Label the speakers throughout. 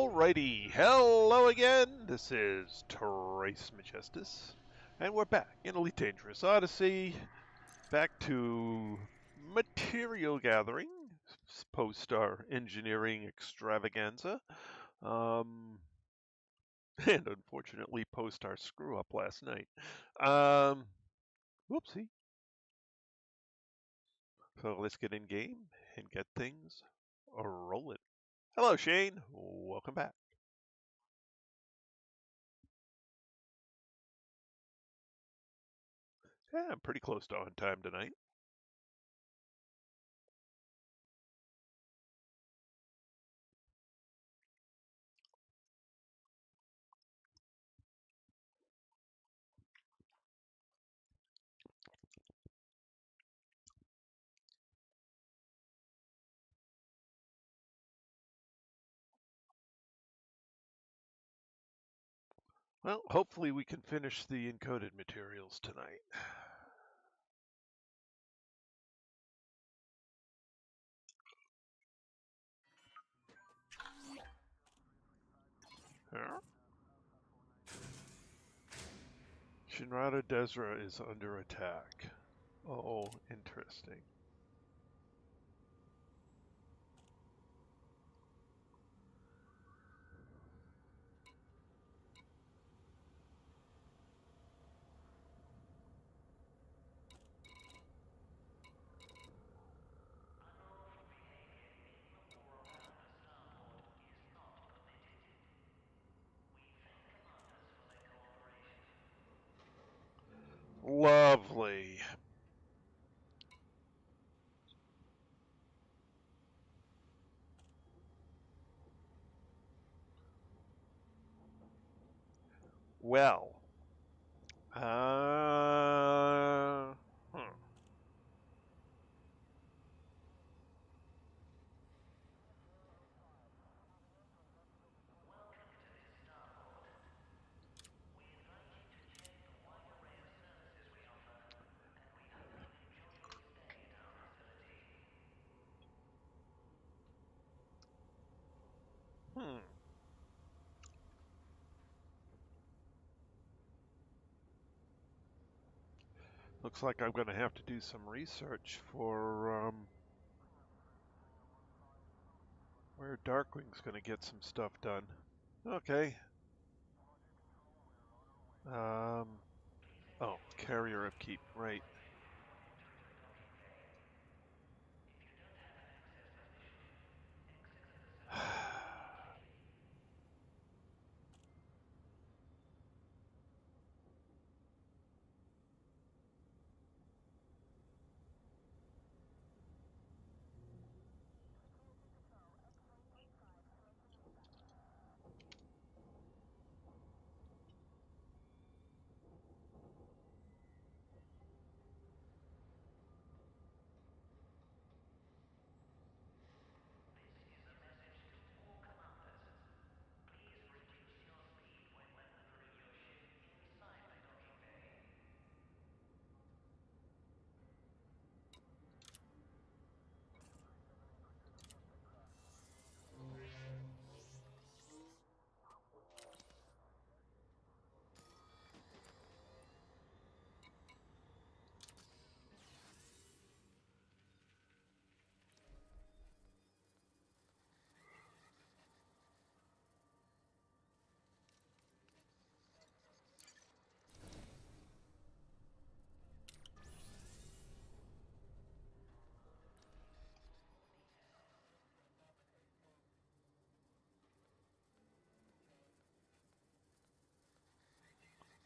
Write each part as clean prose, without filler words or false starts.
Speaker 1: Alrighty, hello again. This is Trace Majestus, and we're back in Elite Dangerous Odyssey, back to material gathering, post our engineering extravaganza, and unfortunately post our screw up last night. Whoopsie. So let's get in game and get things rolling. Hello, Shane. Welcome back. Yeah, I'm pretty close to on time tonight. Well, hopefully we can finish the encoded materials tonight. Huh? Shinrada Desra is under attack. Oh, interesting. Lovely. Well, hmm. Hmm. Looks like I'm going to have to do some research for where Darkwing's going to get some stuff done. Okay. Oh, carrier upkeep, right.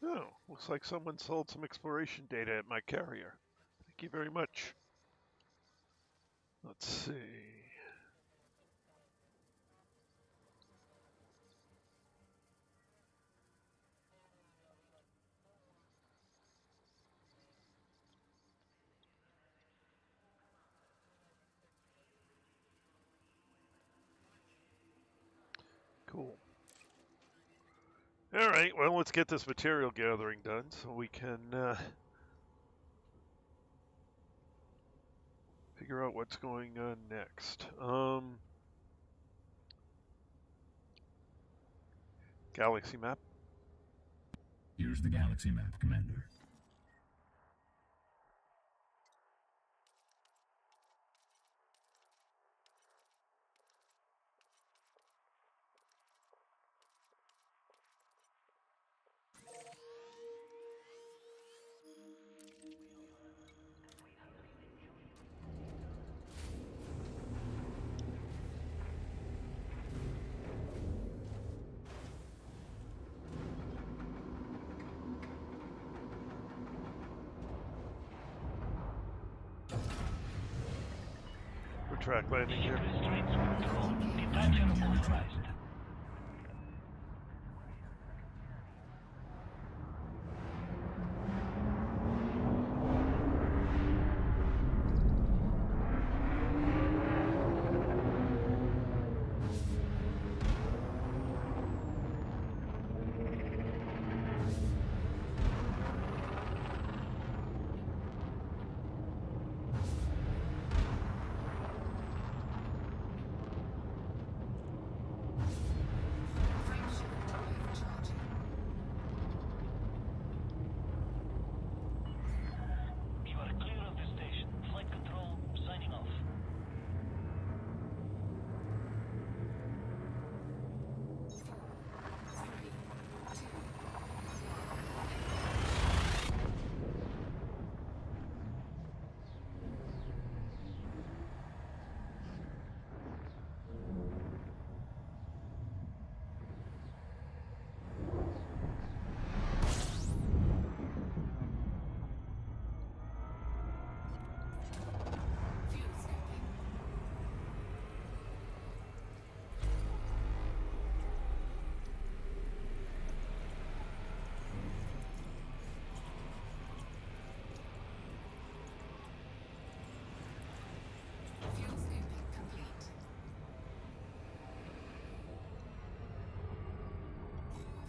Speaker 1: Oh, looks like someone sold some exploration data at my carrier. Thank you very much. Let's see. Cool. All right, well, let's get this material gathering done so we can figure out what's going on next. Galaxy map.
Speaker 2: Here's the galaxy map, Commander.
Speaker 1: Retract landing here.
Speaker 2: Landing gear retracted.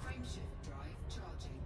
Speaker 3: Frameshift drive charging.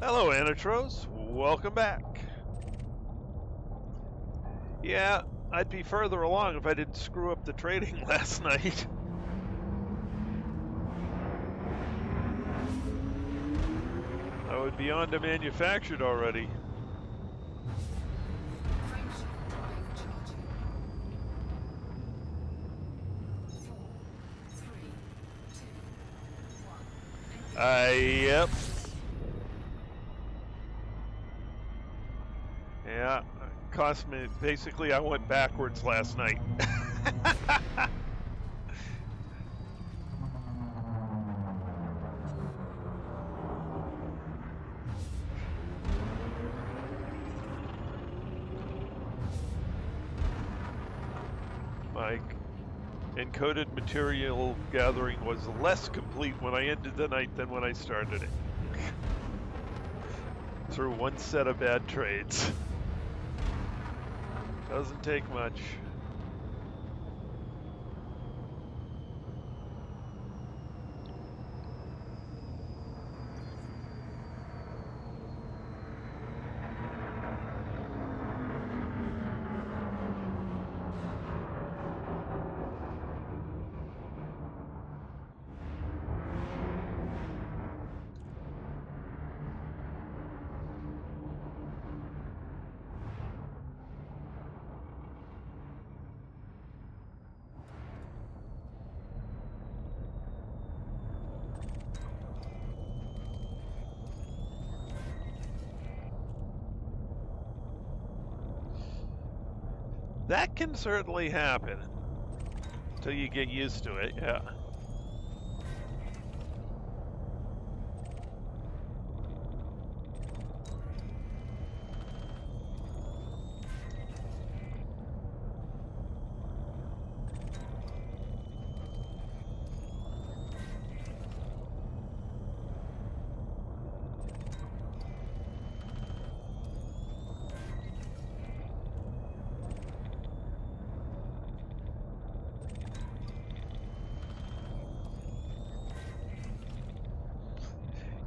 Speaker 1: Hello, Anatros. Welcome back. Yeah, I'd be further along if I didn't screw up the trading last night. I would be on to manufactured already.
Speaker 3: Frameshift drive charging. 4, 3, 2, 1.
Speaker 1: Yep. Yeah, cost me. Basically, I went backwards last night. My encoded material gathering was less complete when I ended the night than when I started it. Through one set of bad trades. Doesn't take much. That can certainly happen until you get used to it, yeah.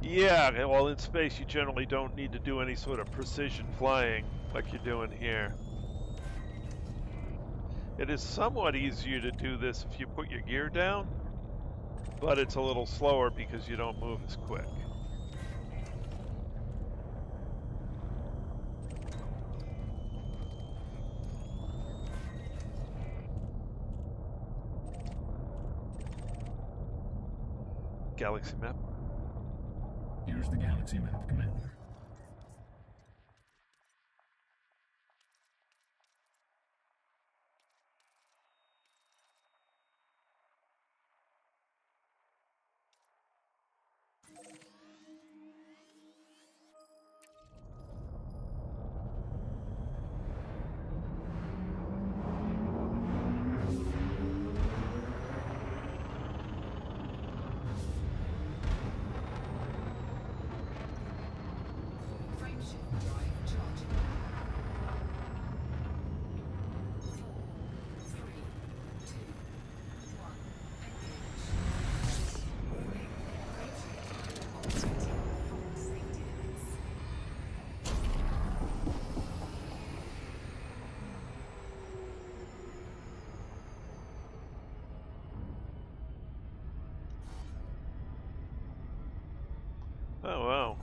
Speaker 1: Yeah, well, in space you generally don't need to do any sort of precision flying like you're doing here. It is somewhat easier to do this if you put your gear down, but it's a little slower because you don't move as quick. Galaxy map.
Speaker 2: Here's the galaxy map, Commander.
Speaker 3: Frameshift drive charging. 4, 3, 2, 1. Engage. Warning. Frameshift drive operating beyond safety limits.
Speaker 1: Oh, wow.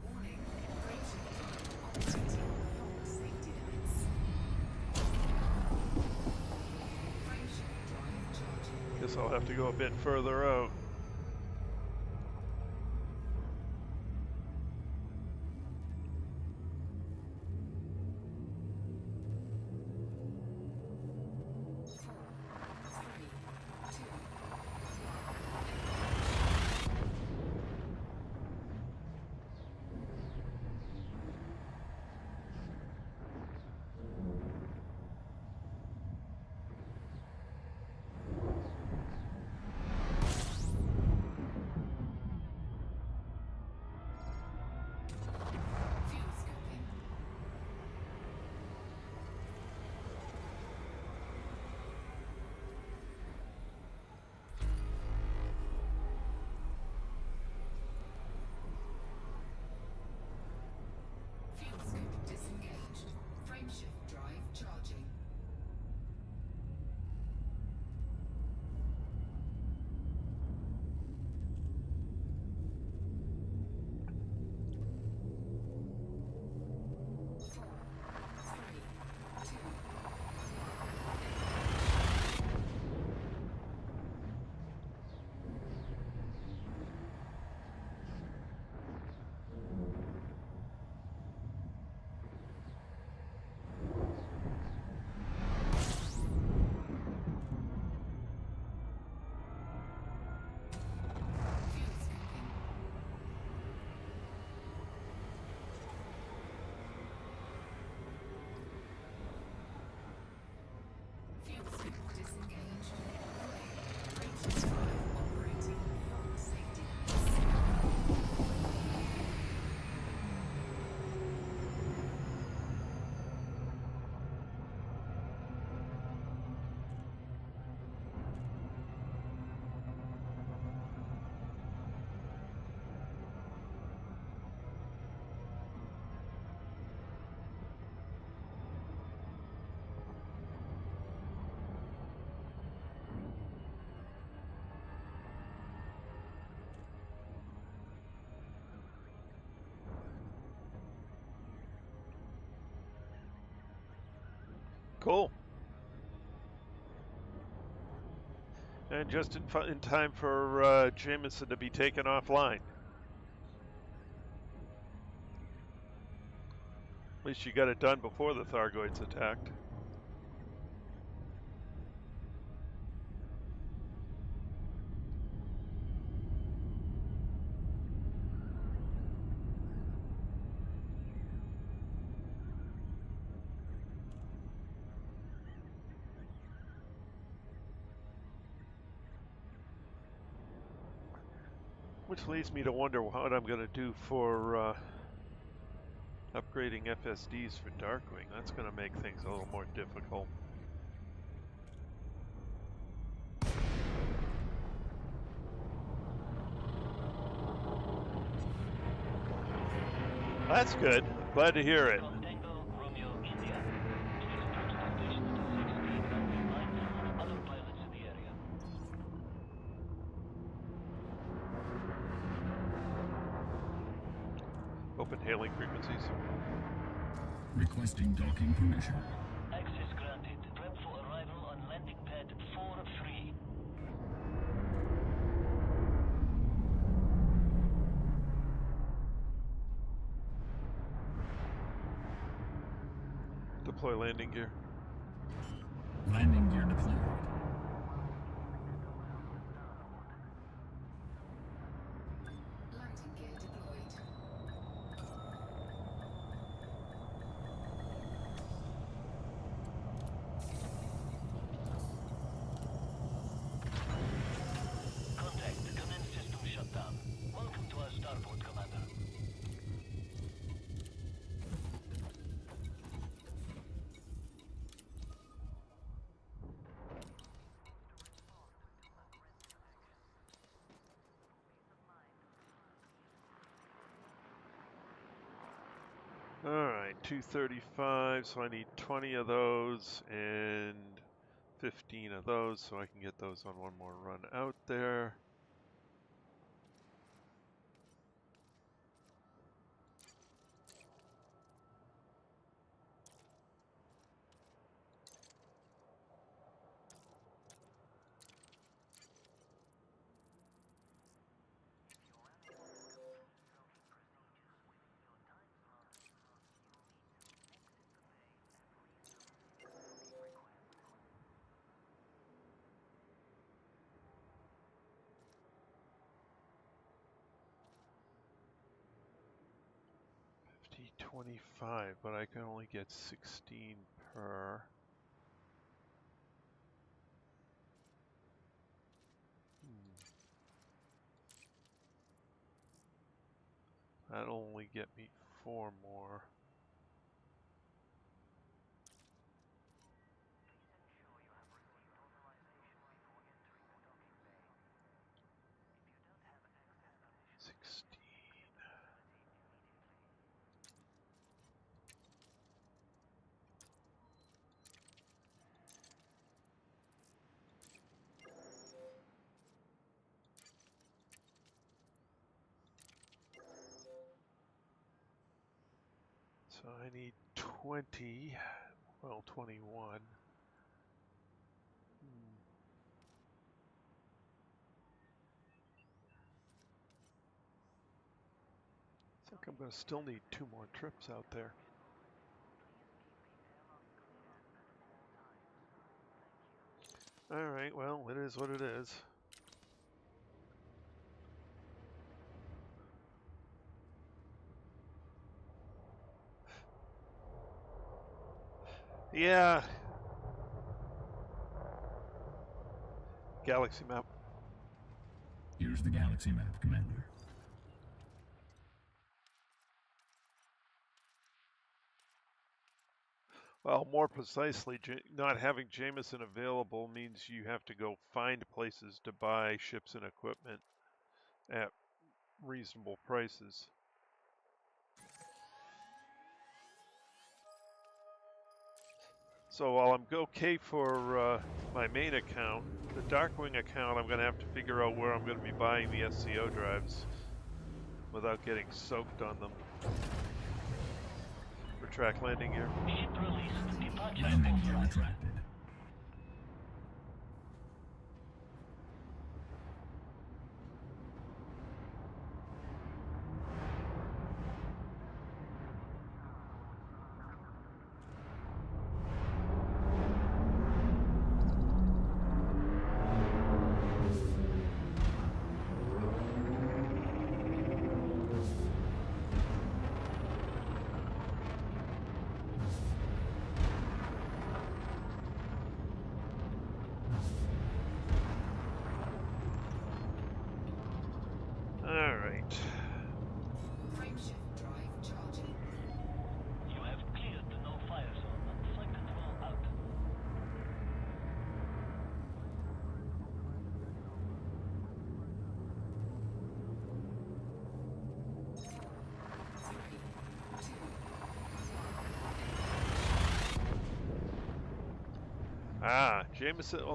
Speaker 3: Warning. Frameshift drive operating beyond safety limits. Frameshift drive charging.
Speaker 1: Guess I'll have to go a bit further out. Cool. And just in time for Jameson to be taken offline. At least you got it done before the Thargoids attacked. Which leads me to wonder what I'm going to do for upgrading FSDs for Darkwing. That's going to make things a little more difficult. That's good. Glad to hear it. Open hailing frequencies.
Speaker 2: Requesting docking permission.
Speaker 4: Access granted. Prep for arrival on landing pad 4-3.
Speaker 1: Deploy landing gear.
Speaker 2: Landing gear deployed.
Speaker 3: Landing gear deployed.
Speaker 4: Contact. Command system shut down. Welcome to our starport, Commander.
Speaker 1: Alright, 235, so I need 20 of those and 15 of those, so I can get those on one more run out there. $25, but I can only get 16 per. That'll only get me 4 more. So I need 20, well, 21. Looks like I'm going to still need 2 more trips out there. Alright, well, it is what it is. Yeah. Galaxy map.
Speaker 2: Here's the galaxy map, Commander.
Speaker 1: Well, more precisely, not having Jameson available means you have to go find places to buy ships and equipment at reasonable prices. So while I'm okay for my main account, the Darkwing account, I'm going to have to figure out where I'm going to be buying the SCO drives without getting soaked on them. For Retract landing gear.
Speaker 4: Ship released. Departure
Speaker 2: Landing gear
Speaker 4: authorized.
Speaker 2: retracted.
Speaker 1: Alright.
Speaker 3: Frameshift drive charging.
Speaker 4: You have cleared the no-fire zone. Flight control out.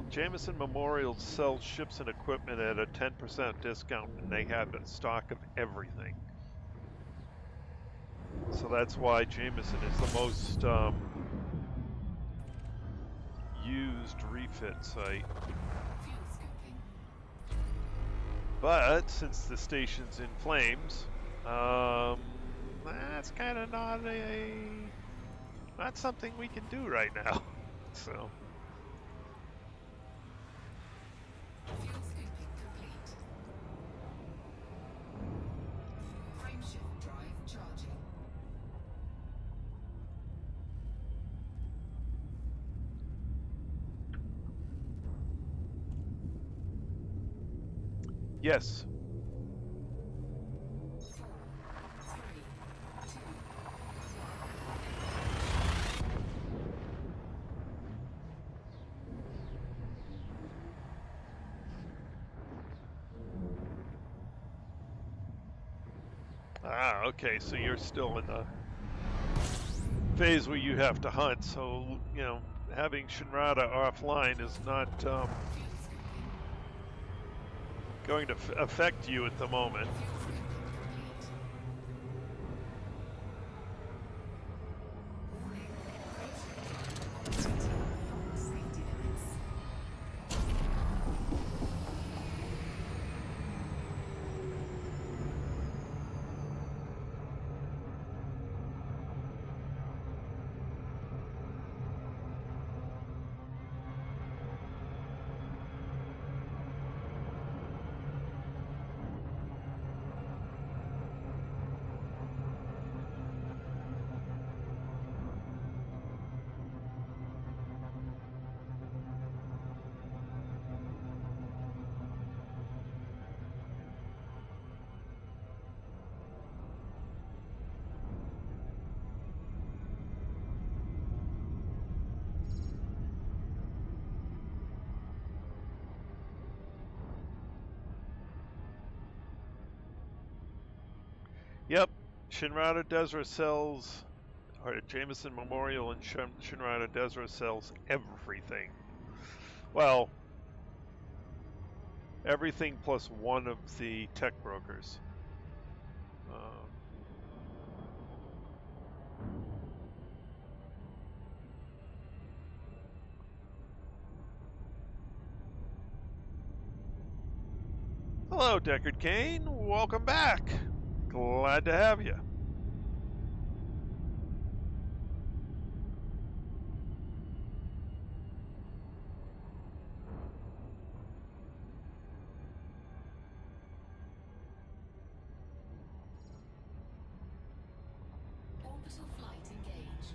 Speaker 1: Jameson Memorial sells ships and equipment at a 10% discount, and they have a stock of everything. So that's why Jameson is the most used refit site.
Speaker 3: Fuel scoping.
Speaker 1: But since the station's in flames, that's kind of not something we can do right now. So.
Speaker 3: Fuel scoping complete. Frameshift drive charging.
Speaker 1: Yes.
Speaker 3: 4, 3, 2,
Speaker 1: Okay, so you're still in the phase where you have to hunt, so, you know, having Shinrada offline is not
Speaker 3: fuel scoping.
Speaker 1: going to affect you at the moment.
Speaker 3: Fuel scoping complete. Warning. Frameshift drive operating beyond safety limits.
Speaker 1: Yep, Shinrada Desra sells, or Jameson Memorial and Shinrada Desra sells everything. Well, everything plus one of the tech brokers. Hello, Deckard Kane. Welcome back. Glad to have you.
Speaker 3: Orbital flight engaged.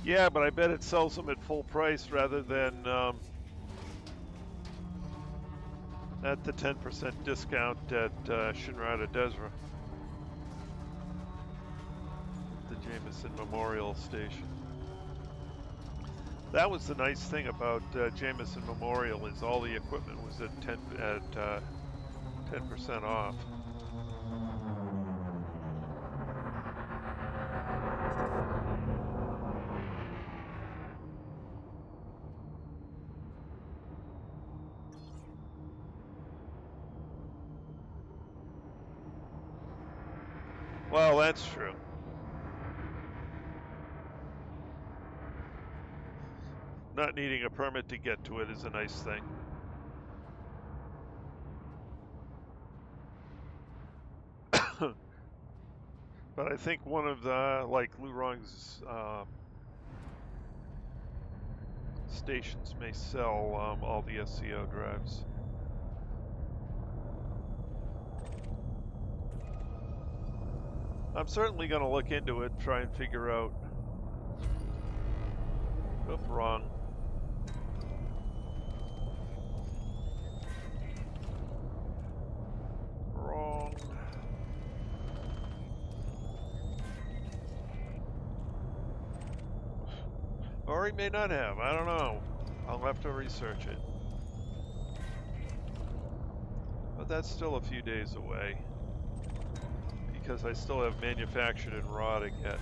Speaker 1: Yeah, but I bet it sells them at full price rather than at the 10% discount at Shinrada Desra, the Jameson Memorial Station. That was the nice thing about Jameson Memorial, is all the equipment was at 10% off. Well, that's true. Not needing a permit to get to it is a nice thing. But I think one of the, like Lurong's stations may sell all the SCO drives. I'm certainly going to look into it, try and figure out. Oop, wrong. Wrong. Or he may not have, I don't know. I'll have to research it. But that's still a few days away, because I still have manufactured and raw to get.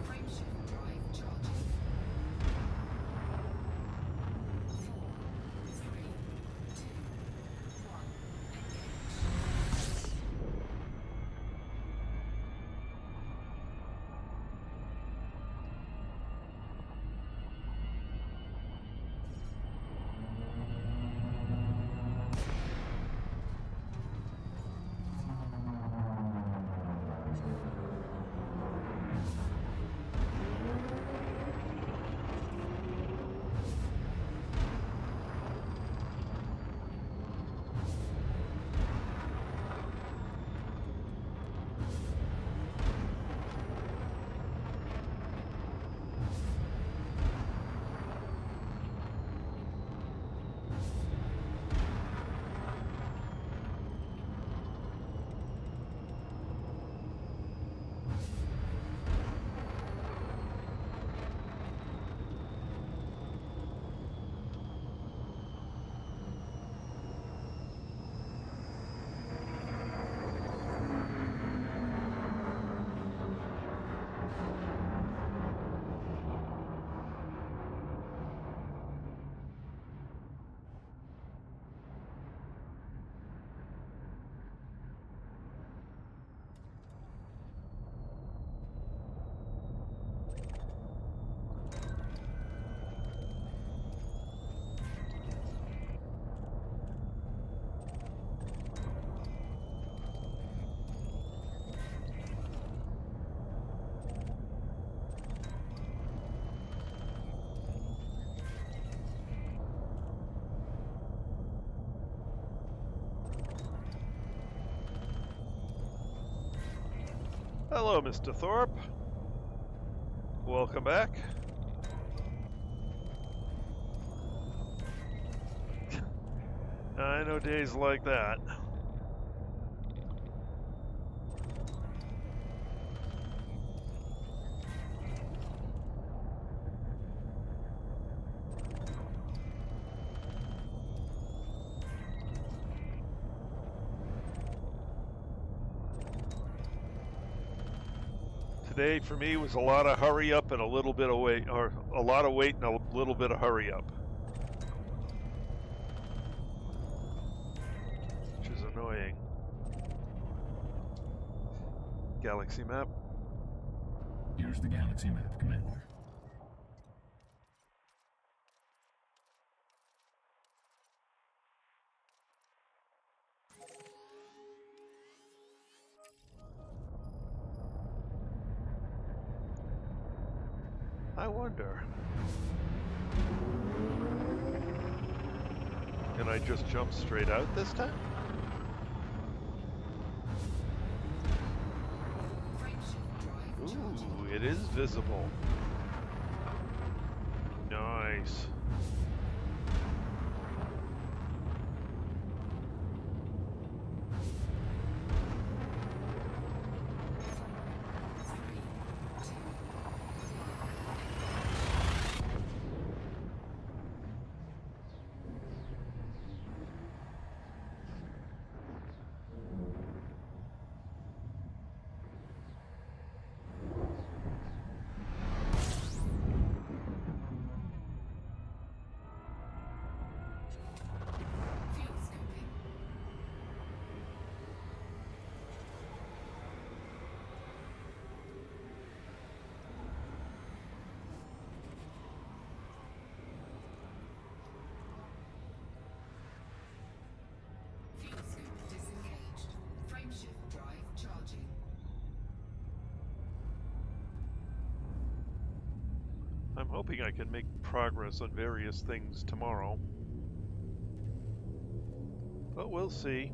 Speaker 3: Frameshift drive charging. 4, 3, 2, 1. Engage.
Speaker 1: Hello, Mr. Thorpe. Welcome back. I know days like that. Today for me was a lot of hurry up and a little bit of wait, or a lot of wait and a little bit of hurry up. Which is annoying. Galaxy map.
Speaker 2: Here's the galaxy map, Commander.
Speaker 1: I wonder. Can I just jump straight out this time? Ooh, it is visible. Nice. I'm hoping I can make progress on various things tomorrow. But we'll see.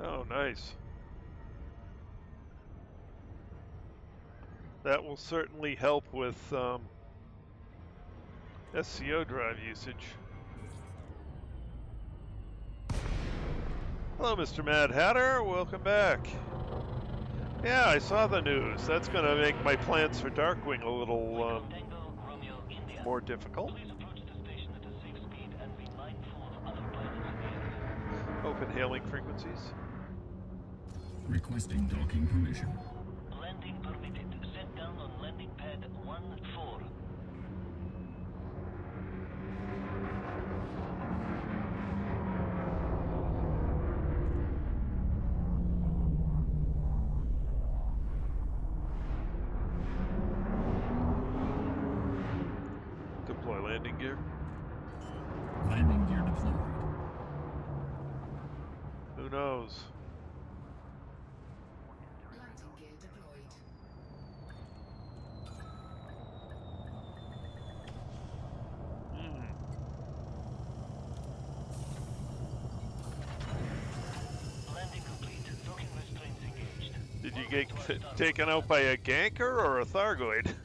Speaker 1: Oh, nice. That will certainly help with SCO drive usage. Hello, Mr. Mad Hatter. Welcome back. Yeah, I saw the news. That's going to make my plans for Darkwing a little more difficult. Open hailing frequencies.
Speaker 2: Requesting docking permission.
Speaker 4: Landing permitted. Set down on landing pad 1-4.
Speaker 1: Deploy landing gear.
Speaker 2: Landing gear deployed.
Speaker 1: Who knows?
Speaker 3: Landing gear deployed.
Speaker 4: Landing complete. Docking restraints engaged.
Speaker 1: Did you get taken out by a ganker or a Thargoid?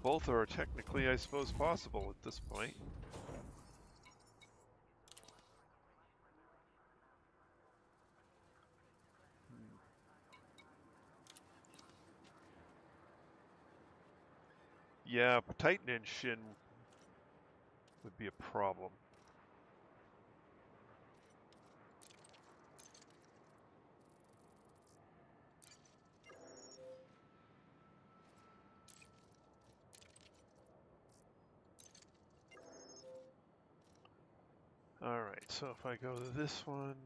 Speaker 1: Both are technically, I suppose, possible at this point. Yeah, Titan and Shin would be a problem. All right, so if I go to this one,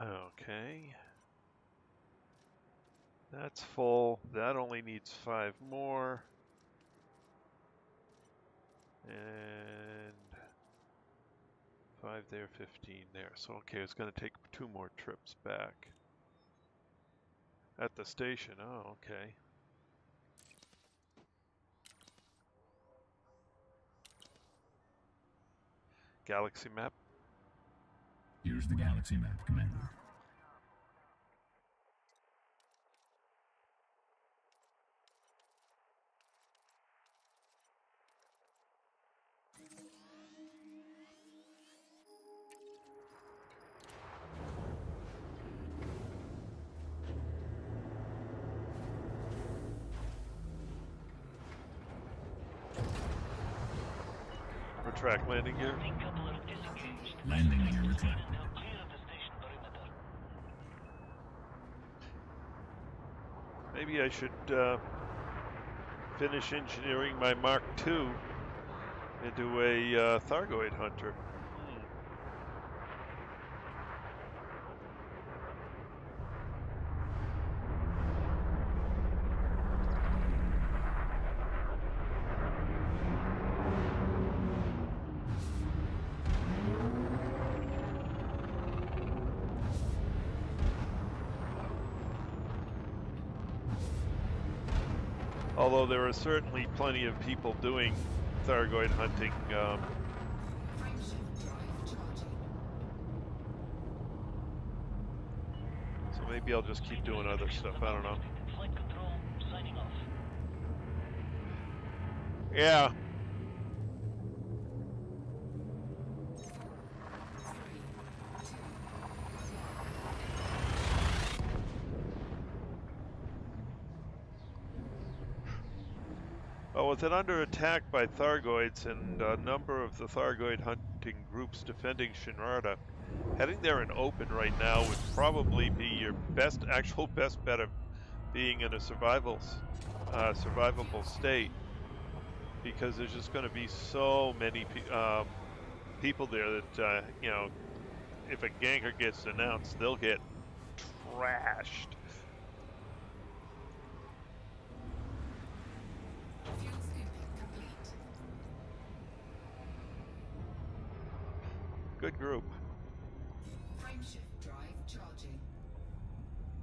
Speaker 1: okay, that's full. That only needs 5 more, and 5 there, 15 there. So okay, it's going to take 2 more trips back. At the station, oh, okay. Galaxy map.
Speaker 2: Here's the galaxy map, Commander.
Speaker 1: Retract landing here.
Speaker 4: Landing coupler disengaged.
Speaker 2: Landing gear retracted.
Speaker 4: Now clear of the station perimeter.
Speaker 1: Maybe I should finish engineering my Mark II into a Thargoid hunter. Although there are certainly plenty of people doing Thargoid hunting.
Speaker 3: Frameshift drive charging.
Speaker 1: So maybe I'll just keep doing other stuff. I don't know.
Speaker 4: Flight control signing off.
Speaker 1: Yeah.
Speaker 3: 4, 3, 2,
Speaker 1: Well, with it under attack by Thargoids and a number of the Thargoid hunting groups defending Shinrarta, heading there in open right now would probably be your actual best bet of being in a survivable state, because there's just going to be so many people there that you know, if a ganker gets announced, they'll get trashed.
Speaker 3: fuel scooping complete.
Speaker 1: Good group.
Speaker 3: Frameshift drive charging. Fuel scooping.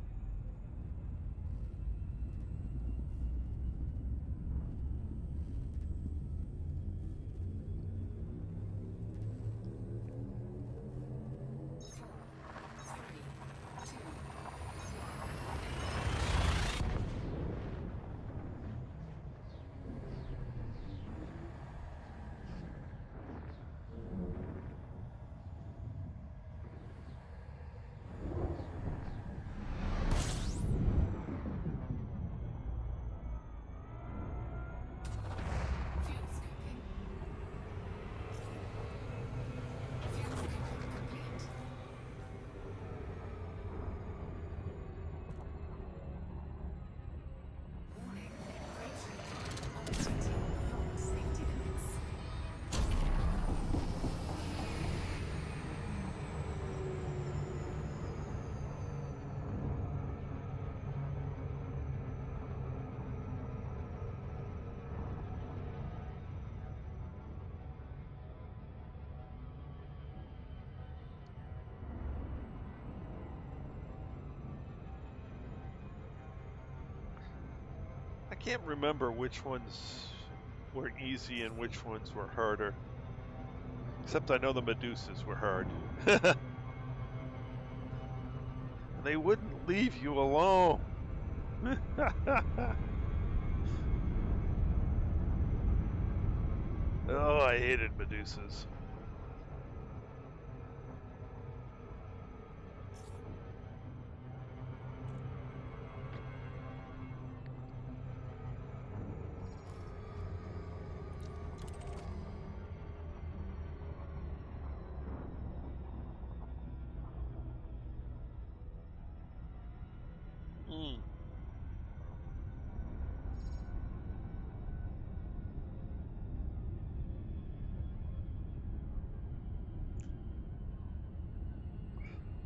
Speaker 3: Fuel scooping complete. Warning. Frameshift drive operating beyond safety limits.
Speaker 1: I can't remember which ones were easy and which ones were harder. Except I know the Medusas were hard. They wouldn't leave you alone. Oh, I hated Medusas.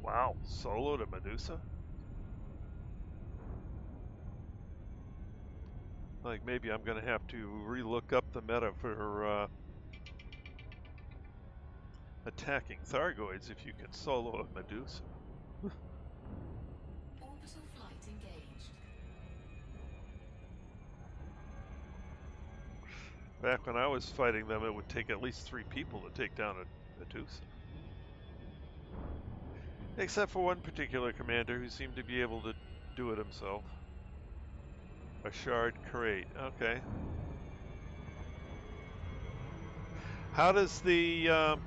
Speaker 1: Wow, solo to Medusa? Like maybe I'm gonna have to relook up the meta for attacking Thargoids if you can solo a Medusa.
Speaker 3: Orbital flight engaged.
Speaker 1: Back when I was fighting them, it would take at least 3 people to take down a Medusa. Except for one particular commander who seemed to be able to do it himself. A shard crate. Okay. How does the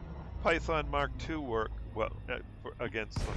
Speaker 1: Python Mark II work against them?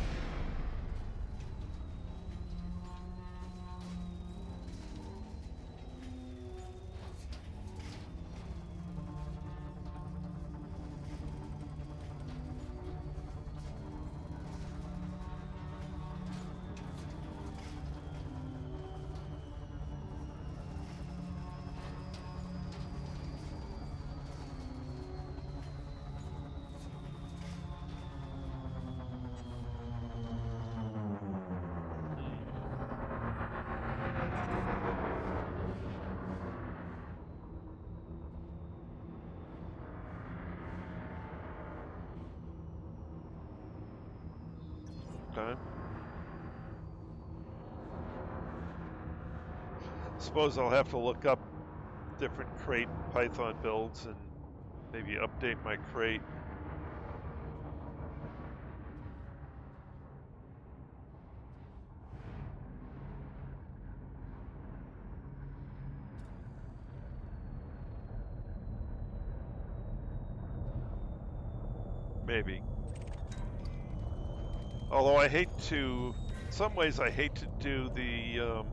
Speaker 1: Okay. Suppose I'll have to look up different crate Python builds and maybe update my crate. Maybe. Although I hate to, in some ways I hate to do the,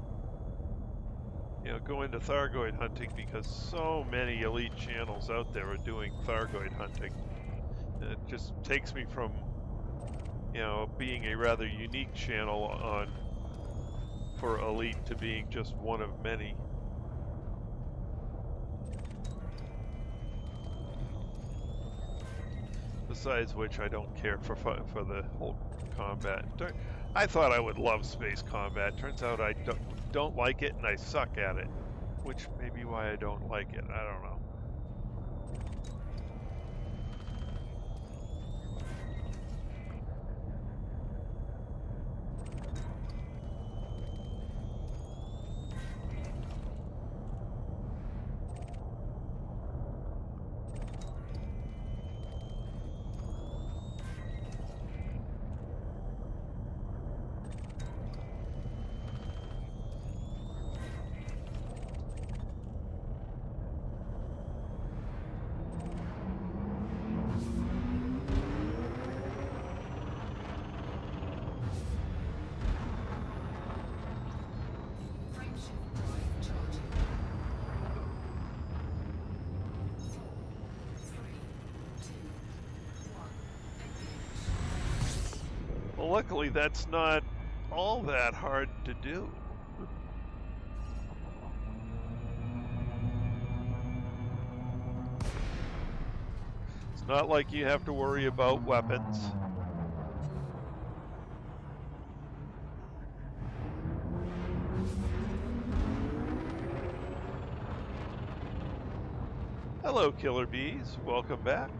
Speaker 1: go into Thargoid hunting because so many elite channels out there are doing Thargoid hunting. And it just takes me from, being a rather unique channel for elite to being just one of many. Besides which, I don't care for the whole combat. I thought I would love space combat. Turns out I don't like it, and I suck at it. Which may be why I don't like it. I don't know.
Speaker 3: Frameshift drive charging. 4, 3, 2, 1. Engage.
Speaker 1: Well, luckily that's not all that hard to do. It's not like you have to worry about weapons. Hello, Killer Bees. Welcome back.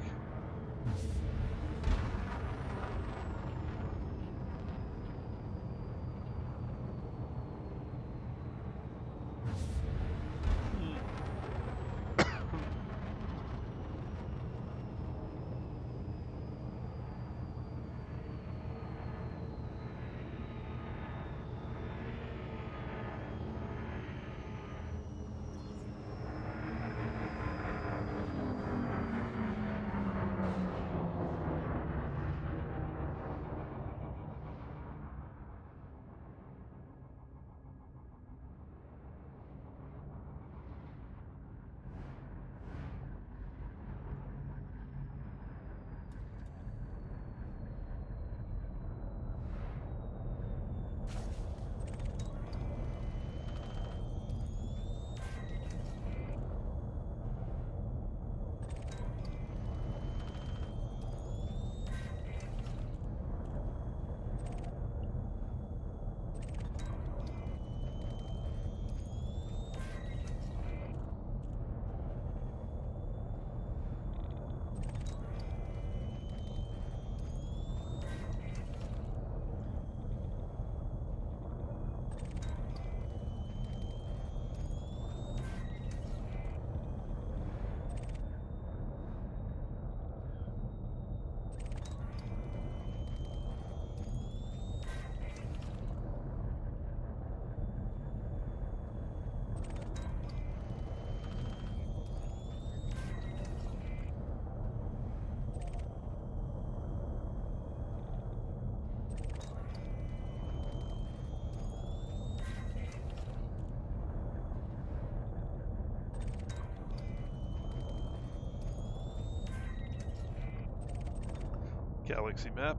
Speaker 1: Galaxy map.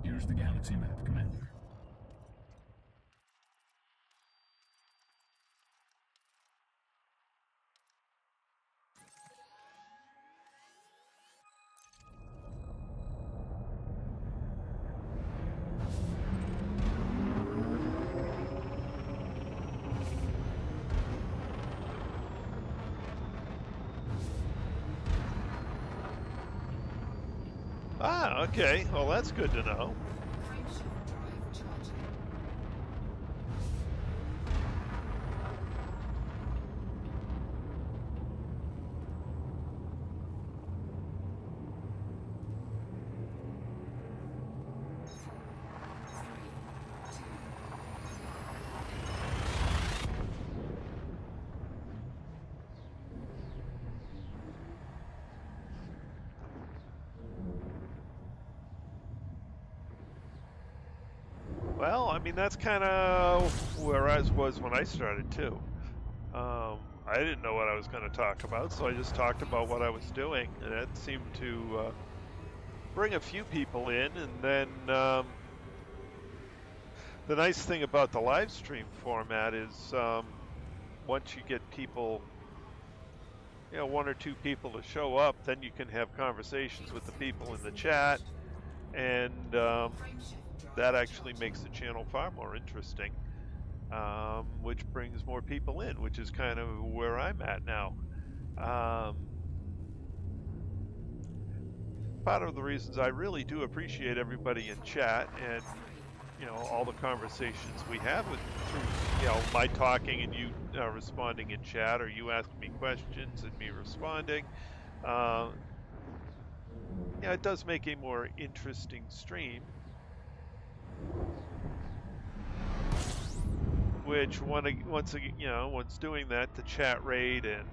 Speaker 2: Here's the galaxy map, Commander.
Speaker 1: Ah, okay. Well, that's good to know.
Speaker 3: Frameshift drive charging.
Speaker 1: Well, I mean, that's kind of where I was when I started too. I didn't know what I was going to talk about, so I just talked about what I was doing, and that seemed to bring a few people in. And then the nice thing about the live stream format is once you get people, you know, one or two people to show up, then you can have conversations with the people in the chat, and that actually makes the channel far more interesting, which brings more people in, which is kind of where I'm at now. Part of the reasons I really do appreciate everybody in chat and, you know, all the conversations we have with through, you know, my talking and you responding in chat, or you asking me questions and me responding. Yeah, it does make a more interesting stream. Which once again, you know, once doing that, the chat rate and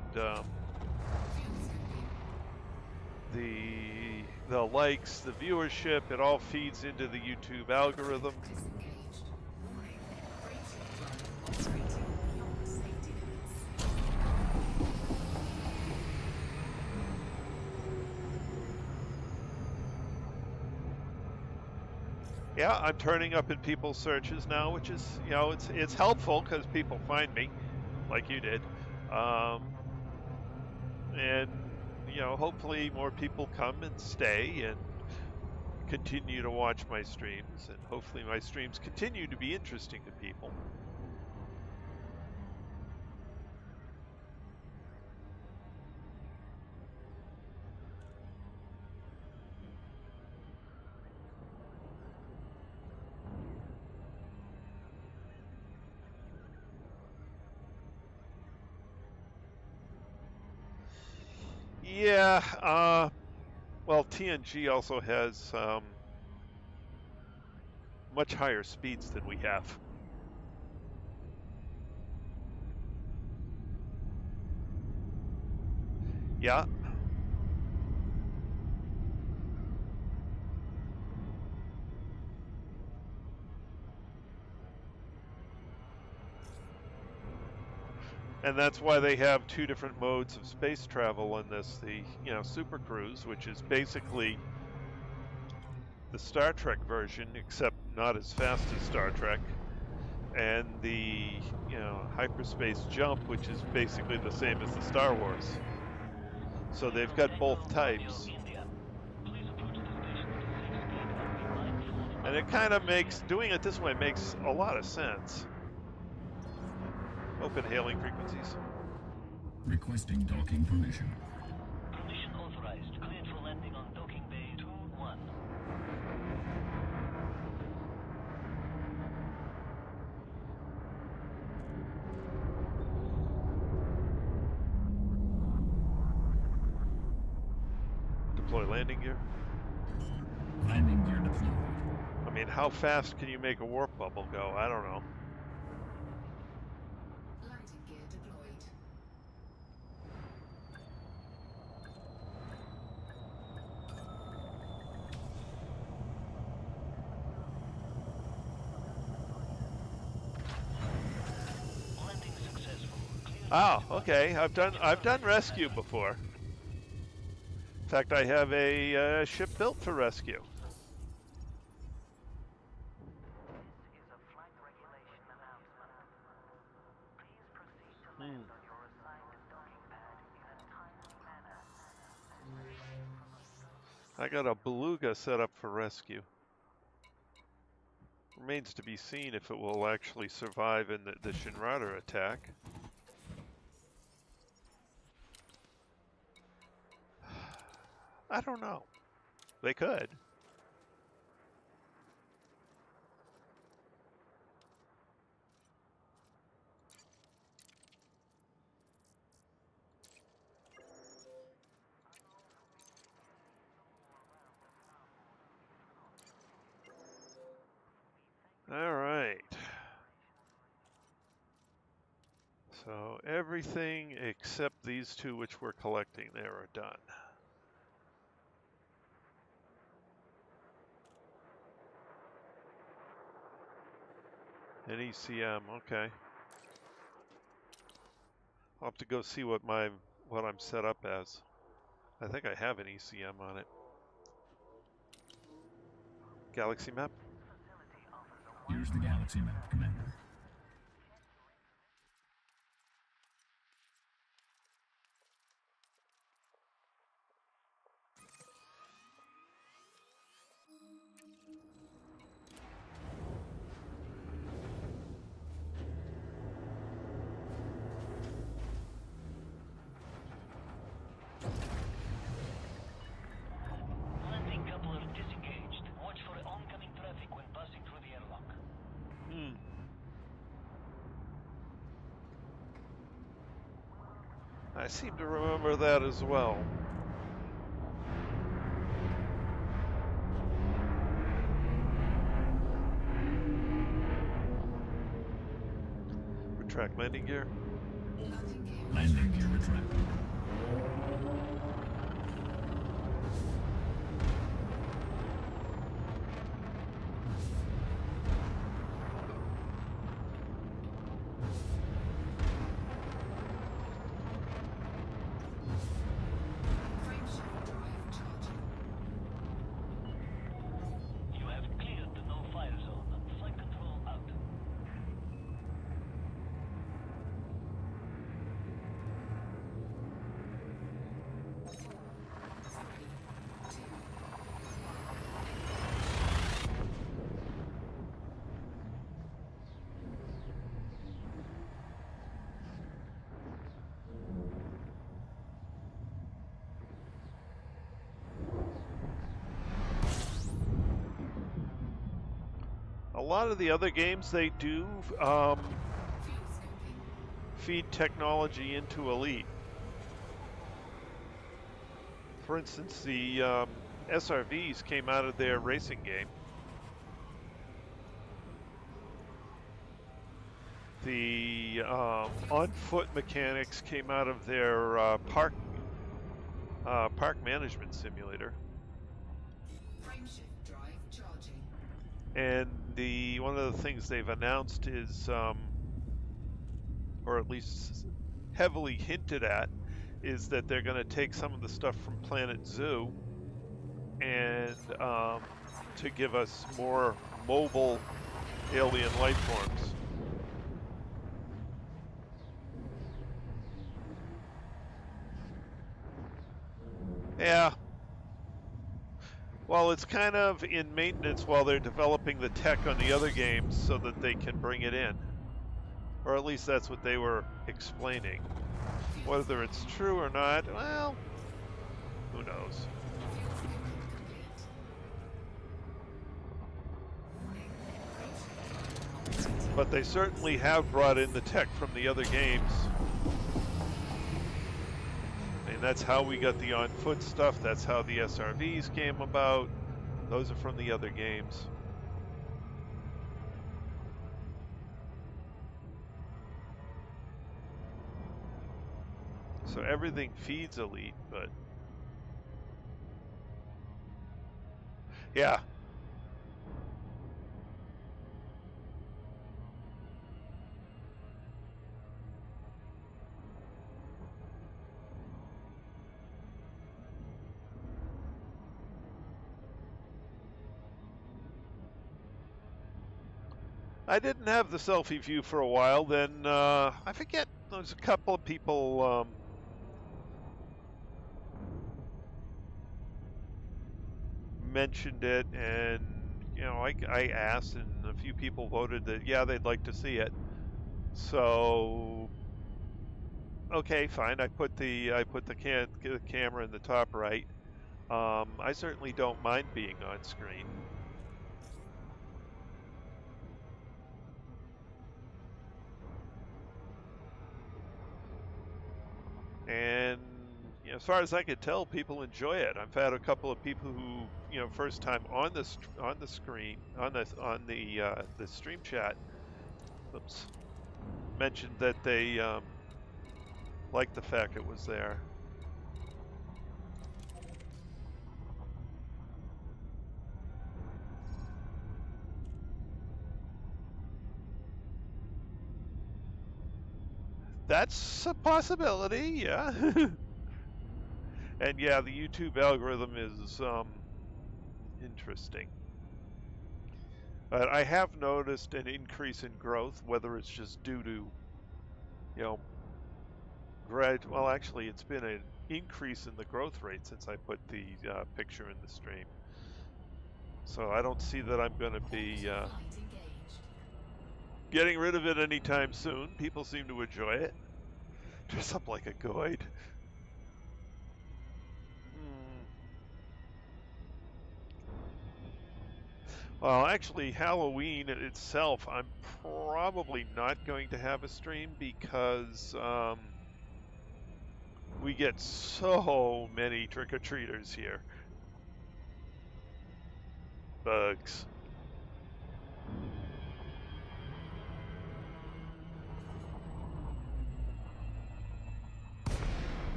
Speaker 1: the likes, the viewership, it all feeds into the YouTube algorithm.
Speaker 3: Disengaged. Warning. Frameshift drive operating beyond safety limits.
Speaker 1: Yeah, I'm turning up in people's searches now, which is, you know, it's helpful because people find me, like you did, and you know, hopefully more people come and stay and continue to watch my streams, and hopefully my streams continue to be interesting to people. Yeah, well, TNG also has much higher speeds than we have. Yeah. And that's why they have two different modes of space travel in this. The, you know, Super Cruise, which is basically the Star Trek version, except not as fast as Star Trek. And the, you know, hyperspace jump, which is basically the same as the Star Wars. So they've got both types. And it kind of makes, doing it this way makes a lot of sense. Open hailing frequencies.
Speaker 2: Requesting docking permission.
Speaker 4: Permission authorized. Cleared for landing on docking bay 2-1.
Speaker 1: Deploy landing gear.
Speaker 2: Landing gear deployed.
Speaker 1: I mean, how fast can you make a warp bubble go? I don't know.
Speaker 3: Landing gear deployed.
Speaker 4: Landing successful. Cleared
Speaker 1: Oh, okay. I've done rescue before. In fact, I have a ship built for rescue.
Speaker 4: This is a flight regulation announcement. Please proceed to land on your assigned docking pad in a timely manner.
Speaker 1: I got a beluga set up for rescue. Remains to be seen if it will actually survive in the Shinrada attack. I don't know. They could. All right. So everything except these two which we're collecting there are done. An ECM, okay. I'll have to go see what I'm set up as. I think I have an ECM on it. Galaxy map?
Speaker 2: Here's the galaxy map, Commander.
Speaker 4: Landing coupler disengaged. Watch for oncoming traffic when passing through the airlock.
Speaker 1: I seem to remember that as well. Retract landing gear.
Speaker 2: Landing gear retracted.
Speaker 3: Frameshift drive charging.
Speaker 4: You have cleared the no-fire zone. Flight control out.
Speaker 1: A lot of the other games, they do
Speaker 3: Fuel scoping.
Speaker 1: feed technology into Elite. For instance, the SRVs came out of their racing game. The on-foot mechanics came out of their park management simulator.
Speaker 3: Frameshift drive charging.
Speaker 1: And one of the things they've announced is, or at least heavily hinted at, is that they're going to take some of the stuff from Planet Zoo and to give us more mobile alien life forms. Yeah. Well, it's kind of in maintenance while they're developing the tech on the other games so that they can bring it in. Or at least that's what they were explaining. Whether it's true or not, well, who knows?
Speaker 3: Fuel scoping complete.
Speaker 1: But they certainly have brought in the tech from the other games. I mean, that's how we got the on-foot stuff. That's how the SRVs came about. Those are from the other games. So everything feeds Elite, but yeah. I didn't have the selfie view for a while. Then I forget. There's a couple of people mentioned it, and I asked, and a few people voted that yeah, they'd like to see it. So okay, fine. I put the camera in the top right. I certainly don't mind being on screen. And as far as I could tell, people enjoy it. I've had a couple of people who, first time on the screen on the stream chat, oops, mentioned that they liked the fact it was there. That's a possibility, yeah. And yeah, the YouTube algorithm is interesting. But I have noticed an increase in growth, whether it's just due to, well, actually, it's been an increase in the growth rate since I put the picture in the stream. So I don't see that I'm going to be getting rid of it anytime soon. People seem to enjoy it. Dress up like a guide. Well, actually, Halloween itself, I'm probably not going to have a stream because we get so many trick-or-treaters here. Bugs.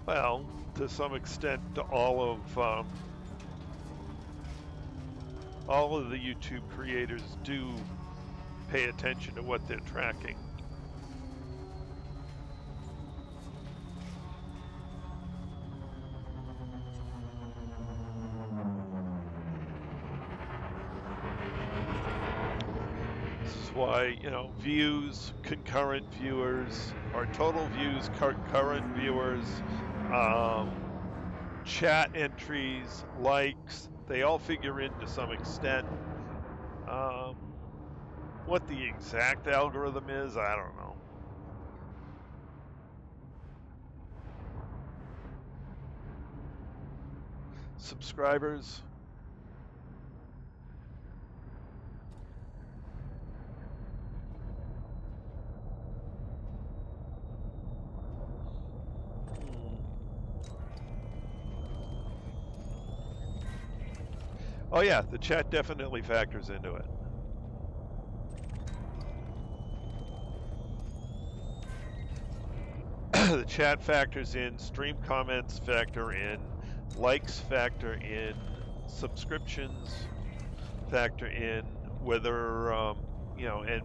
Speaker 1: Well, to some extent, all of the YouTube creators do pay attention to what they're tracking. This is why, views, concurrent viewers, or total views, current viewers, chat entries, likes, they all figure in to some extent. What the exact algorithm is, I don't know. Subscribers. Oh yeah, the chat definitely factors into it. The chat factors in, stream comments factor in, likes factor in, subscriptions factor in, whether, and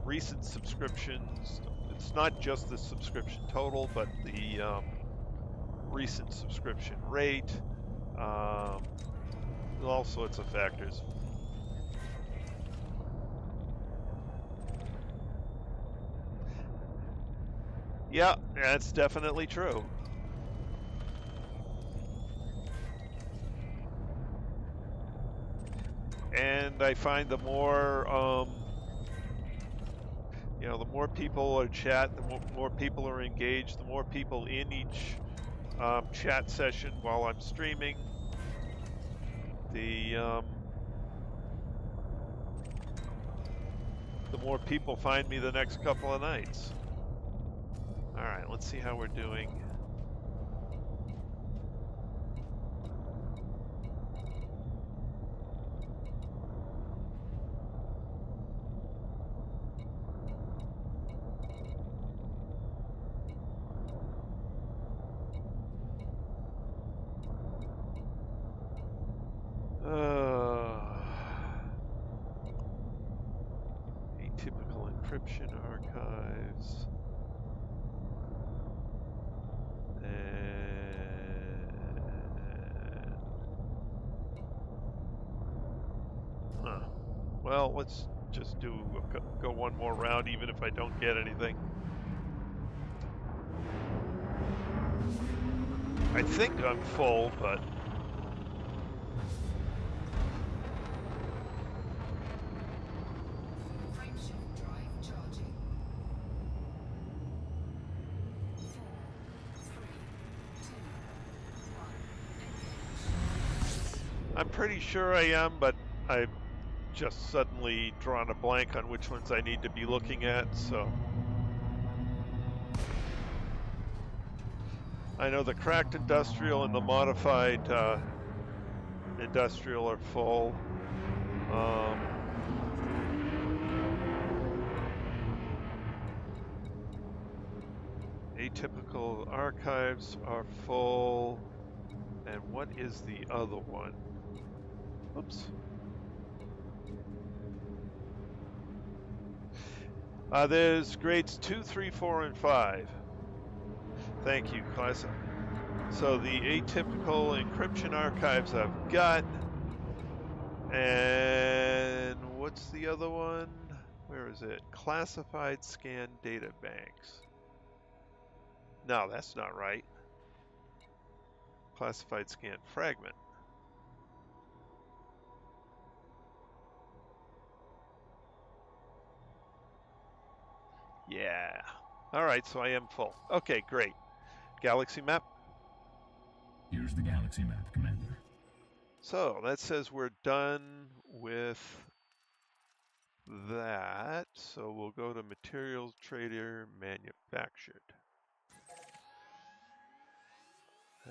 Speaker 1: recent subscriptions, it's not just the subscription total, but the recent subscription rate, all sorts of factors. Yeah, that's definitely true. And I find the more, the more people are chat, the more people are engaged, the more people in each chat session while I'm streaming, the more people find me the next couple of nights. All right, let's see how we're doing. Atypical encryption archives. Well, let's just go one more round, even if I don't get anything. I think I'm full, but
Speaker 3: Frameshift drive charging. 4, 3, 2, 1, engage.
Speaker 1: I'm pretty sure I am, but I've just suddenly drawn a blank on which ones I need to be looking at, so. I know the cracked industrial and the modified industrial are full. Atypical archives are full. And what is the other one? Oops. There's grades 2, 3, 4, and 5. Thank you, class. So the atypical encryption archives I've got. And what's the other one? Where is it? Classified scan data banks. No, that's not right. Classified scan fragment. Yeah. All right, so I am full. Okay, great. Galaxy map.
Speaker 2: Here's the galaxy map, Commander.
Speaker 1: So that says we're done with that. So we'll go to materials trader manufactured.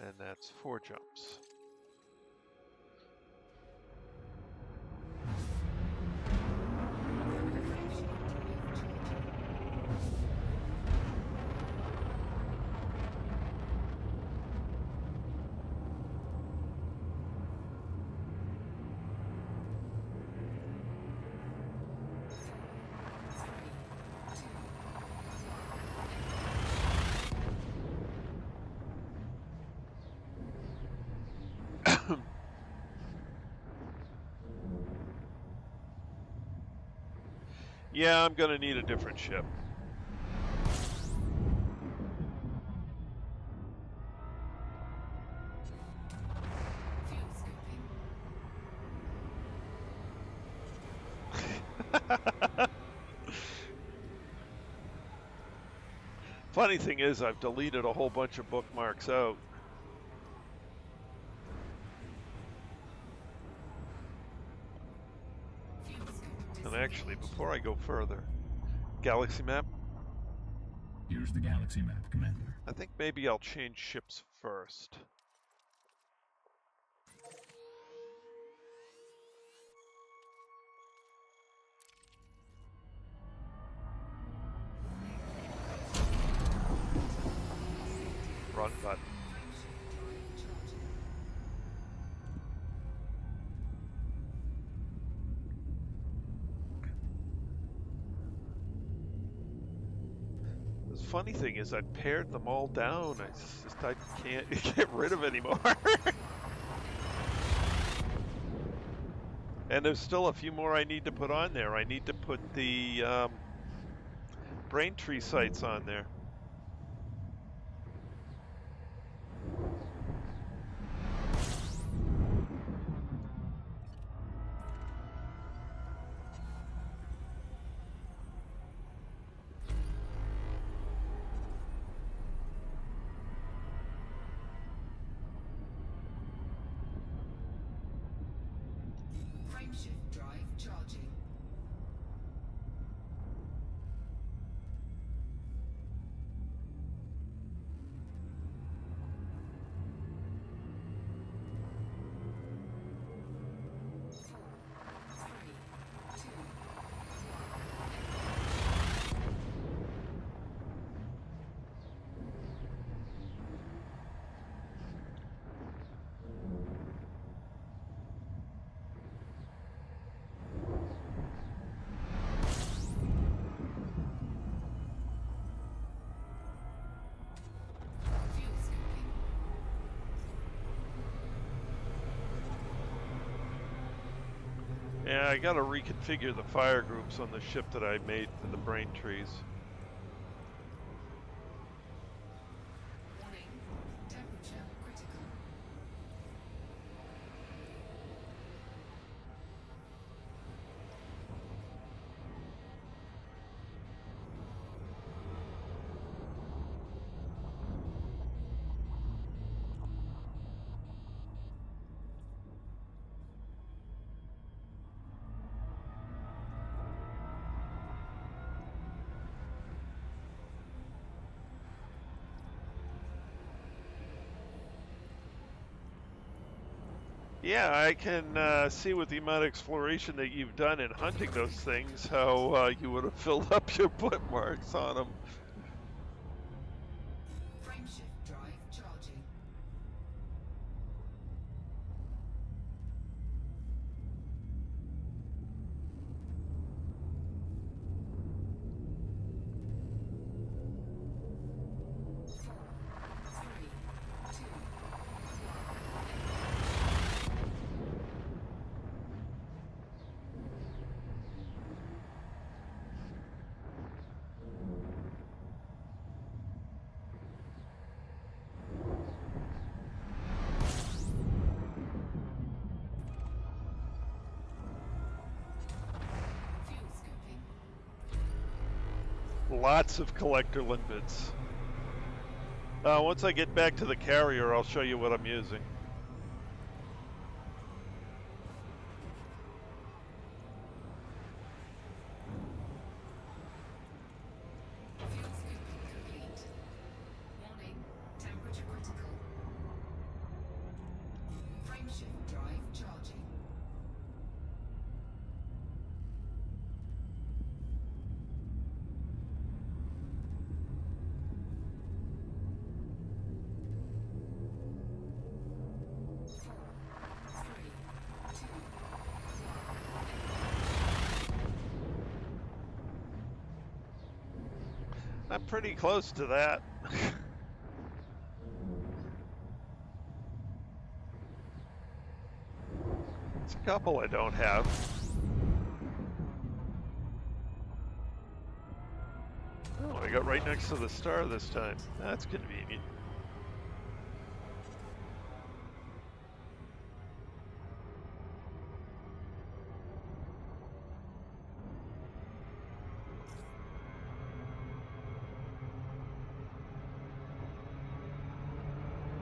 Speaker 1: And that's 4 jumps. Yeah, I'm gonna need a different ship.
Speaker 3: Fuel scooping.
Speaker 1: Funny thing is, I've deleted a whole bunch of bookmarks out.
Speaker 3: Fuel scoop
Speaker 1: And actually,
Speaker 3: disengaged.
Speaker 1: before I go further, galaxy map,
Speaker 2: Here's the galaxy map, Commander.
Speaker 1: I think maybe I'll change ships first. Wrong button.
Speaker 3: Frameshift drive charging.
Speaker 1: The funny thing is, I pared them all down. I can't get rid of anymore. And there's still a few more I need to put on there. I need to put the Braintree sites on there.
Speaker 3: Frameshift drive charging.
Speaker 1: Yeah, I gotta reconfigure the fire groups on the ship that I made for the brain trees.
Speaker 3: Warning. Temperature critical.
Speaker 1: Yeah, I can see with the amount of exploration that you've done in hunting those things, how you would have filled up your bookmarks on them.
Speaker 3: Frameshift drive charging. Four, three, two, fuel scoping.
Speaker 1: Lots of collector limpets. Once I get back to the carrier, I'll show you what I'm using.
Speaker 3: Fuel scoping complete. Warning. Temperature critical. Frameshift drive charging. Four, three, two,
Speaker 1: I'm pretty close to that. It's a couple I don't have. Oh, I got right next to the star this time. That's convenient.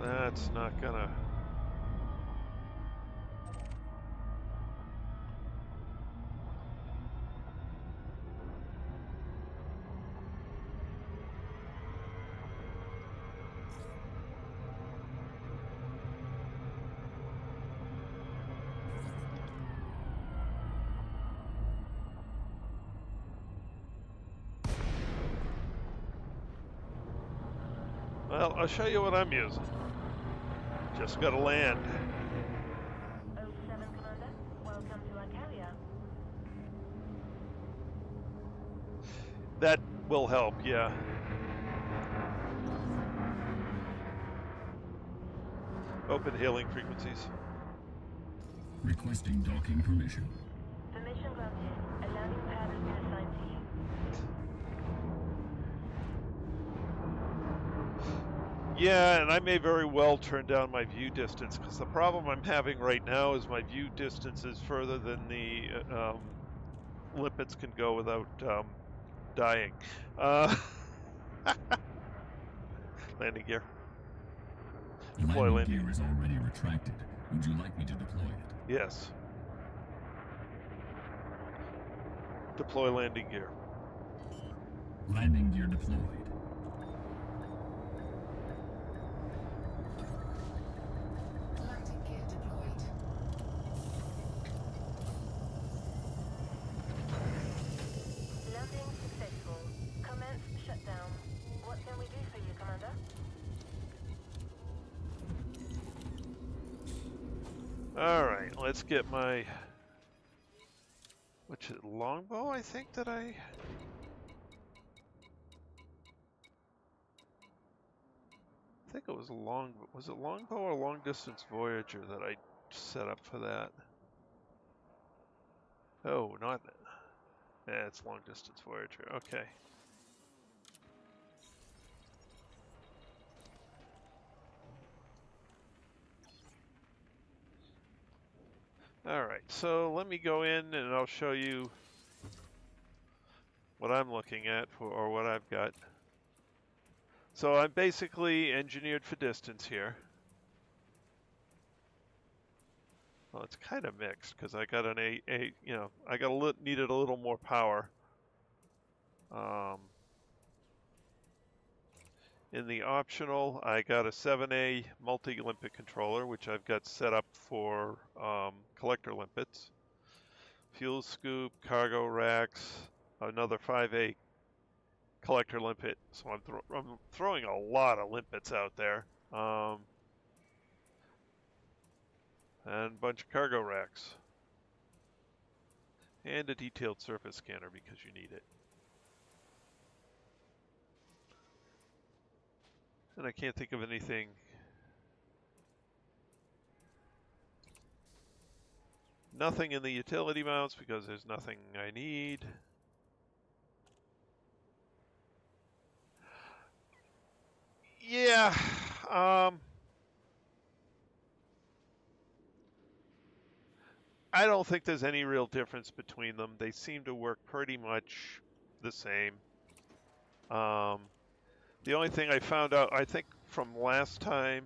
Speaker 1: That's not gonna... Well, I'll show you what I'm using. Just gotta land.
Speaker 4: 07 Commander, welcome to our carrier.
Speaker 1: That will help, yeah. Open hailing frequencies.
Speaker 2: Requesting docking permission.
Speaker 4: Permission granted. A landing pad has been assigned to you.
Speaker 1: Yeah, and I may very well turn down my view distance, because the problem I'm having right now is my view distance is further than the limpets can go without dying. Landing gear. Deploy
Speaker 2: Landing
Speaker 1: landing.
Speaker 2: gear is already retracted. Would you like me to deploy it?
Speaker 1: Yes. Deploy landing gear.
Speaker 2: Landing gear deployed.
Speaker 3: landing gear deployed.
Speaker 4: Landing successful. Commence shutdown. What can we do for you, Commander?
Speaker 1: All right, let's get my... Which is longbow, I think that I... I think it was was it longbow or long distance Voyager that I set up for that? Oh, not. It's long distance Voyager. Okay. All right. So let me go in and I'll show you what I'm looking at or what I've got. So I'm basically engineered for distance here. Well, it's kind of mixed because I got an I got needed a little more power. In the optional, I got a 7A multi-limpet controller, which I've got set up for collector limpets. Fuel scoop, cargo racks, another 5A collector limpet. So I'm throwing a lot of limpets out there. And a bunch of cargo racks. And a detailed surface scanner because you need it. And I can't think of anything. Nothing in the utility mounts because there's nothing I need. Yeah, I don't think there's any real difference between them. They seem to work pretty much the same. The only thing I found out, I think from last time,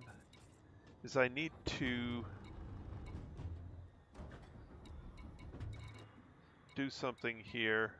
Speaker 1: is I need to do something here.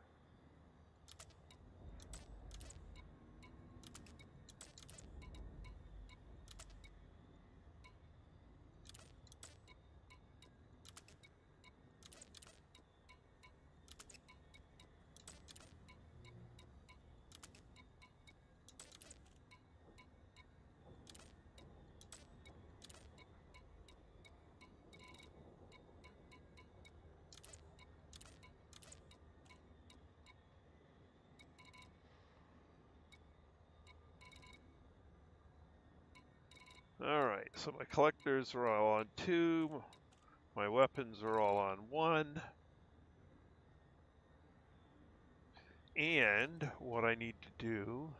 Speaker 1: All right, so my collectors are all on 2. My weapons are all on 1. And what I need to do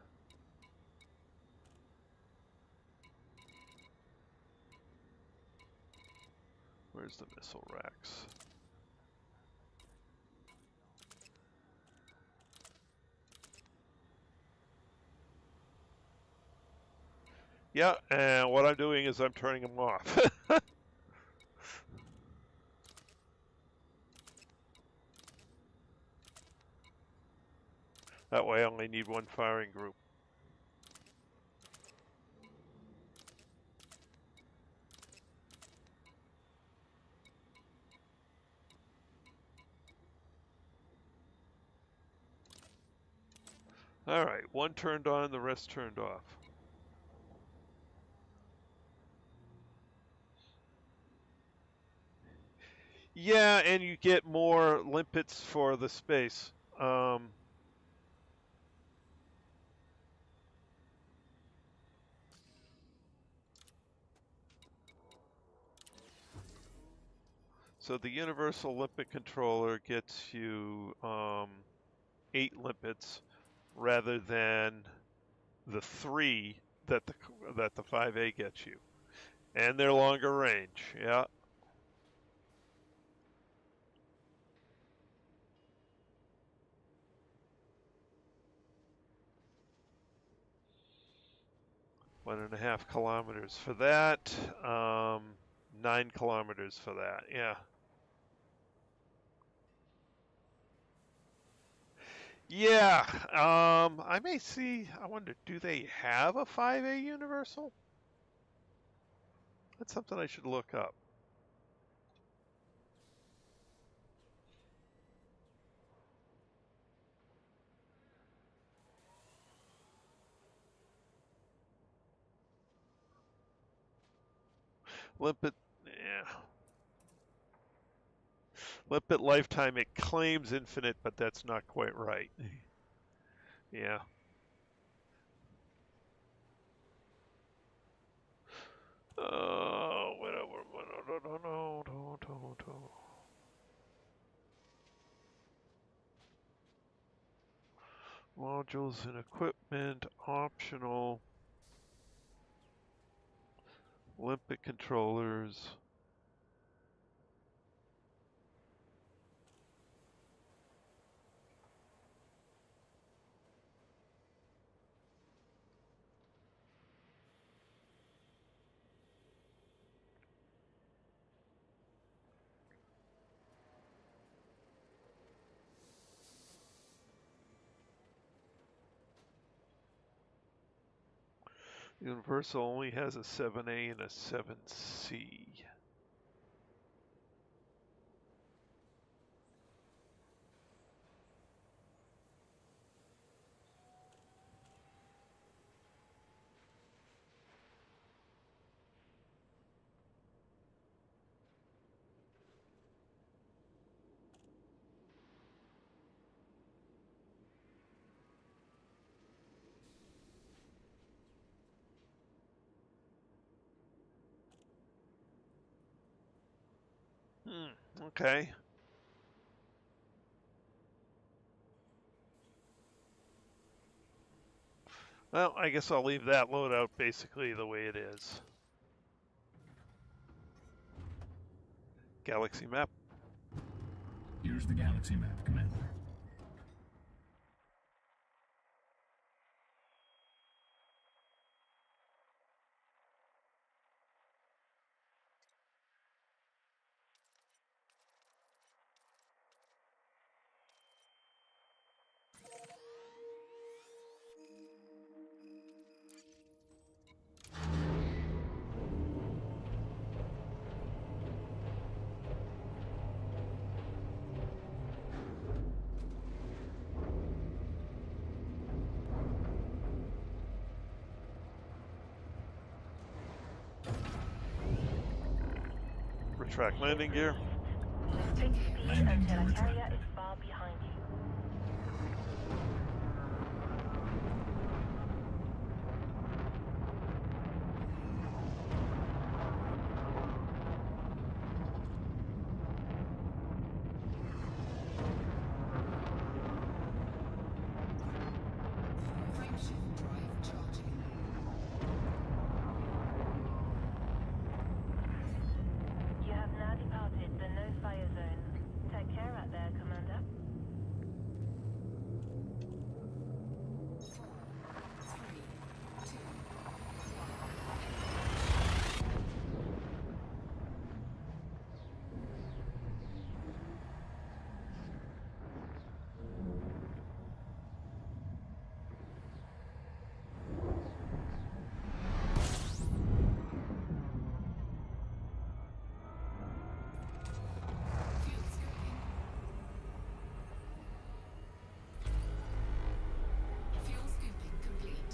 Speaker 1: where's the missile racks? Yeah, and what I'm doing is I'm turning them off. That way I only need 1 firing group. All right, 1 turned on, the rest turned off. Yeah, and you get more limpets for the space. So the universal limpet controller gets you 8 limpets rather than the 3 that the 5A gets you, and they're longer range. Yeah. One and a half kilometers for that. 9 kilometers for that. Yeah. Yeah. I may see. I wonder, do they have a 5A universal? That's something I should look up. Limpet, yeah. Limpet lifetime, it claims infinite, but that's not quite right. Yeah. Whatever. No. modules and equipment, optional. Olympic controllers. Universal only has a 7A and a 7C. Okay. Well, I guess I'll leave that loadout basically the way it is. Galaxy map.
Speaker 2: Here's the galaxy map, Commander.
Speaker 1: Retract landing gear.
Speaker 4: Lifting speed
Speaker 2: Landing
Speaker 4: until
Speaker 2: gear
Speaker 4: a carrier
Speaker 2: retracted.
Speaker 4: is far behind you.
Speaker 3: Frameshift drive charging.
Speaker 4: You have now departed the no-fire zone. Take care out there, Commander.
Speaker 3: Fuel scoping. Fuel scooping complete.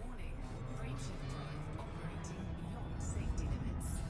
Speaker 3: Warning, frameshift drive operating beyond safety limits.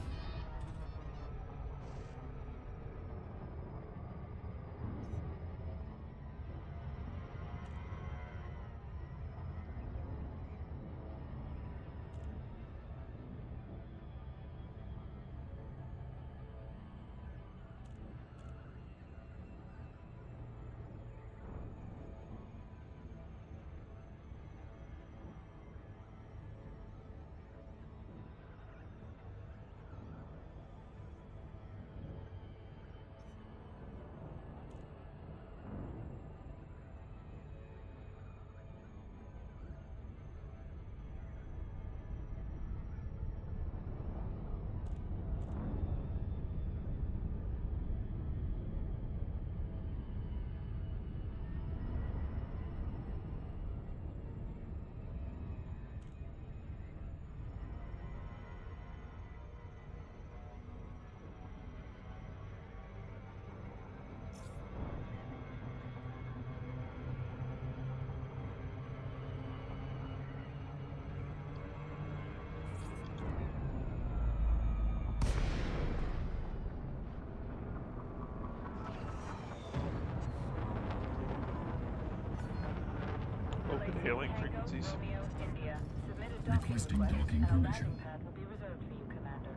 Speaker 1: Open hailing frequencies.
Speaker 4: Romeo, India. Submit a docking
Speaker 2: Requesting
Speaker 4: request
Speaker 2: docking
Speaker 4: and a
Speaker 2: permission.
Speaker 4: landing pad will be reserved for you, Commander.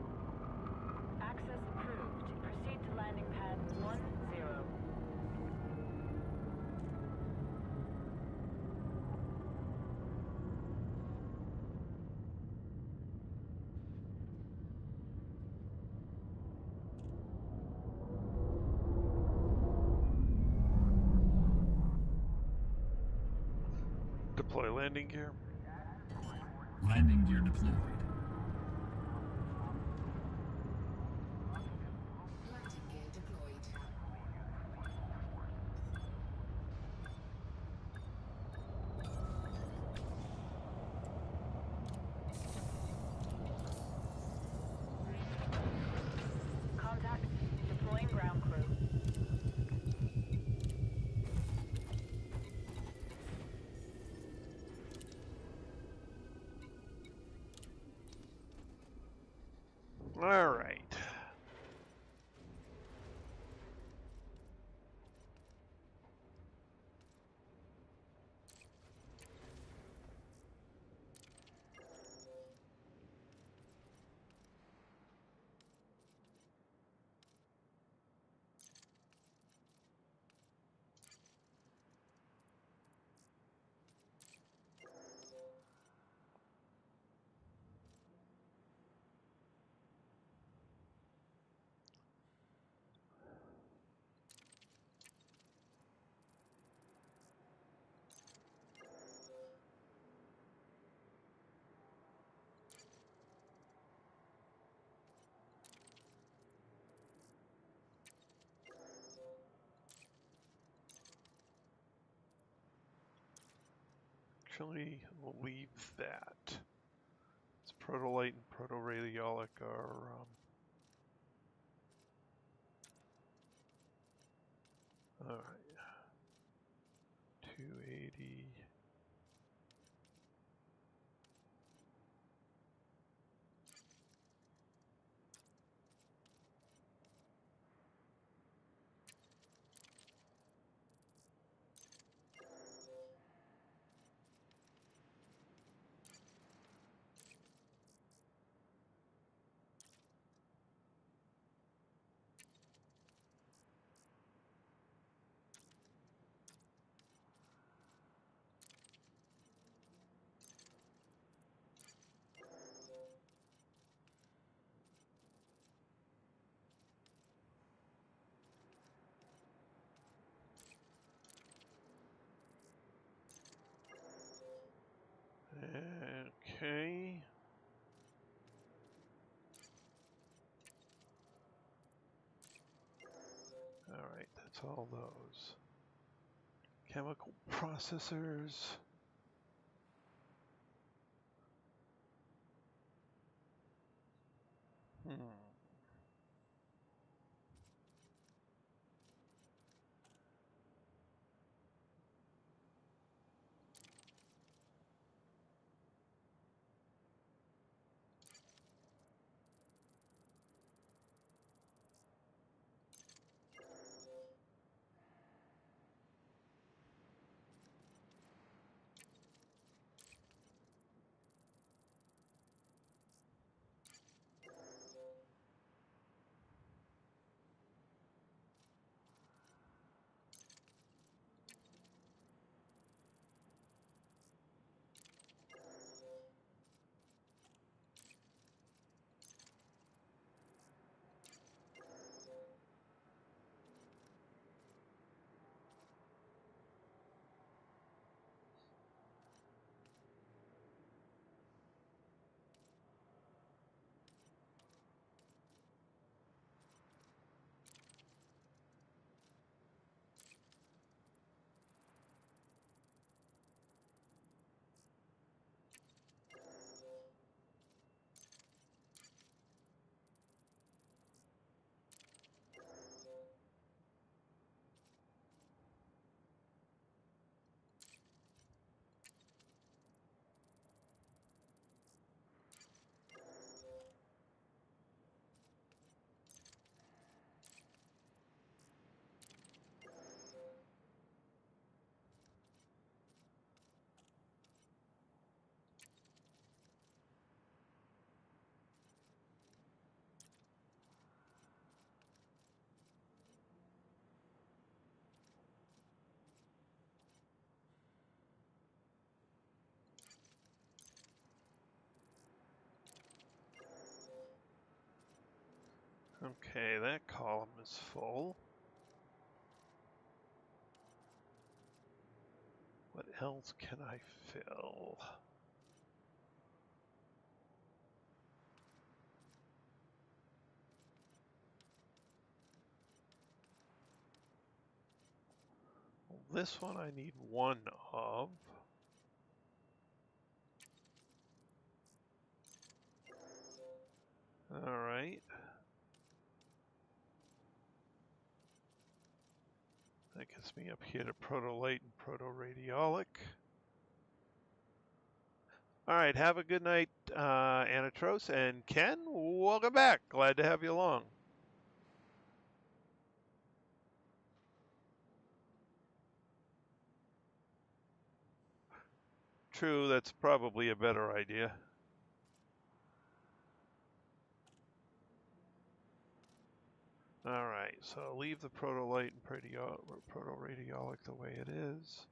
Speaker 4: Access approved. Proceed to landing pad 10.
Speaker 1: Deploy landing gear.
Speaker 2: Landing gear deployed.
Speaker 3: Landing gear deployed.
Speaker 4: Contact. Deploying ground crew.
Speaker 1: All right. Actually, we'll leave that. It's protolite and protoradiolic are all right. 280. Okay. All right, that's all those. Chemical processors. Okay, that column is full. What else can I fill? Well, this one I need one of. All right. That gets me up here to protolite and protoradiolic. All right, have a good night, Anatros. And Ken, welcome back. Glad to have you along. True, that's probably a better idea. All right, so leave the protolite and protoradiolic the way it is.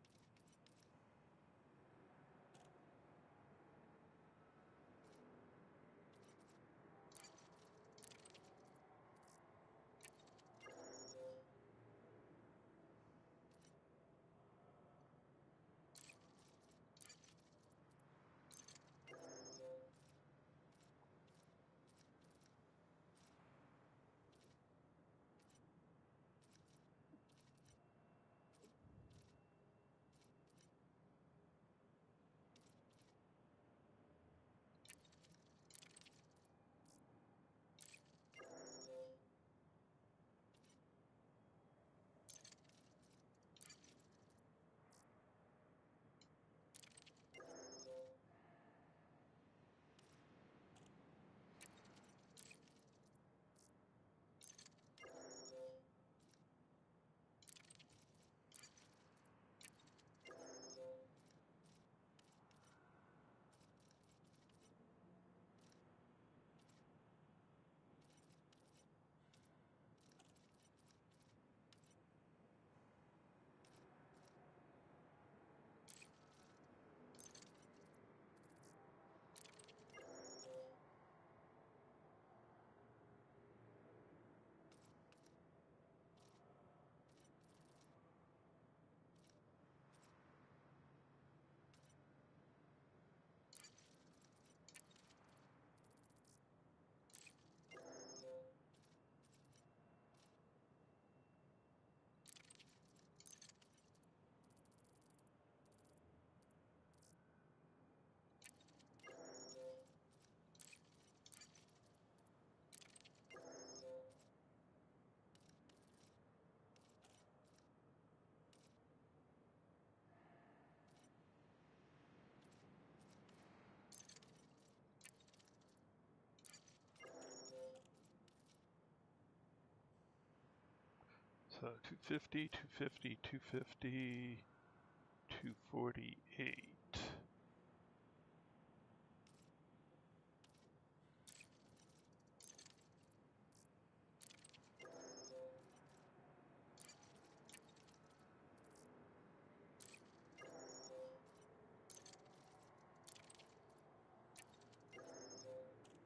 Speaker 1: So 250, 250, 250, 248.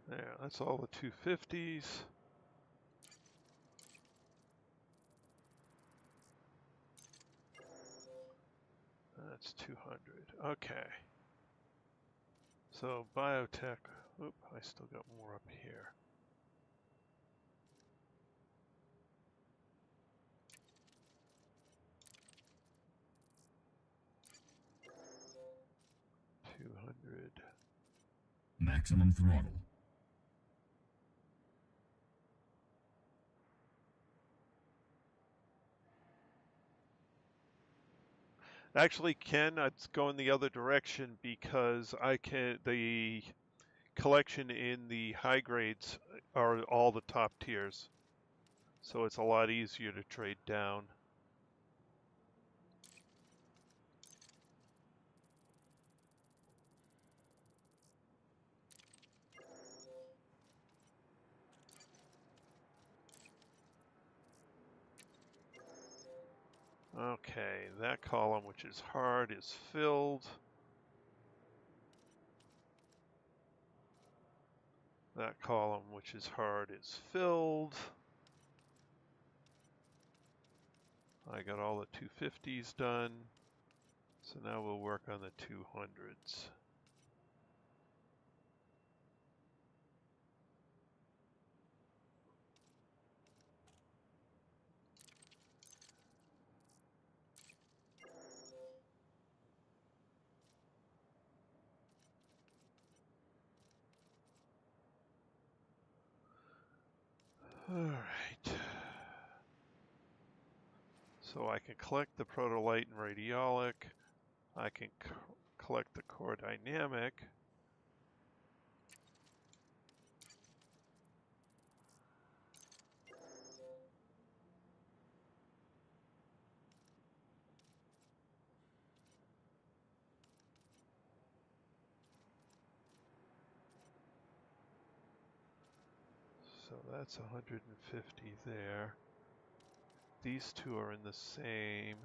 Speaker 1: There, that's all the 250s. That's 200. Okay. So biotech. Oop, I still got more up here. $200.
Speaker 2: Maximum throttle.
Speaker 1: Actually, Ken, it's going the other direction because the collection in the high grades are all the top tiers. So it's a lot easier to trade down. Okay, that column, which is hard, is filled. That column, which is hard, is filled. I got all the 250s done. So now we'll work on the 200s. All right. So I can collect the protolite and radiolic. I can collect the core dynamic. So that's 150 there. These two are in the same,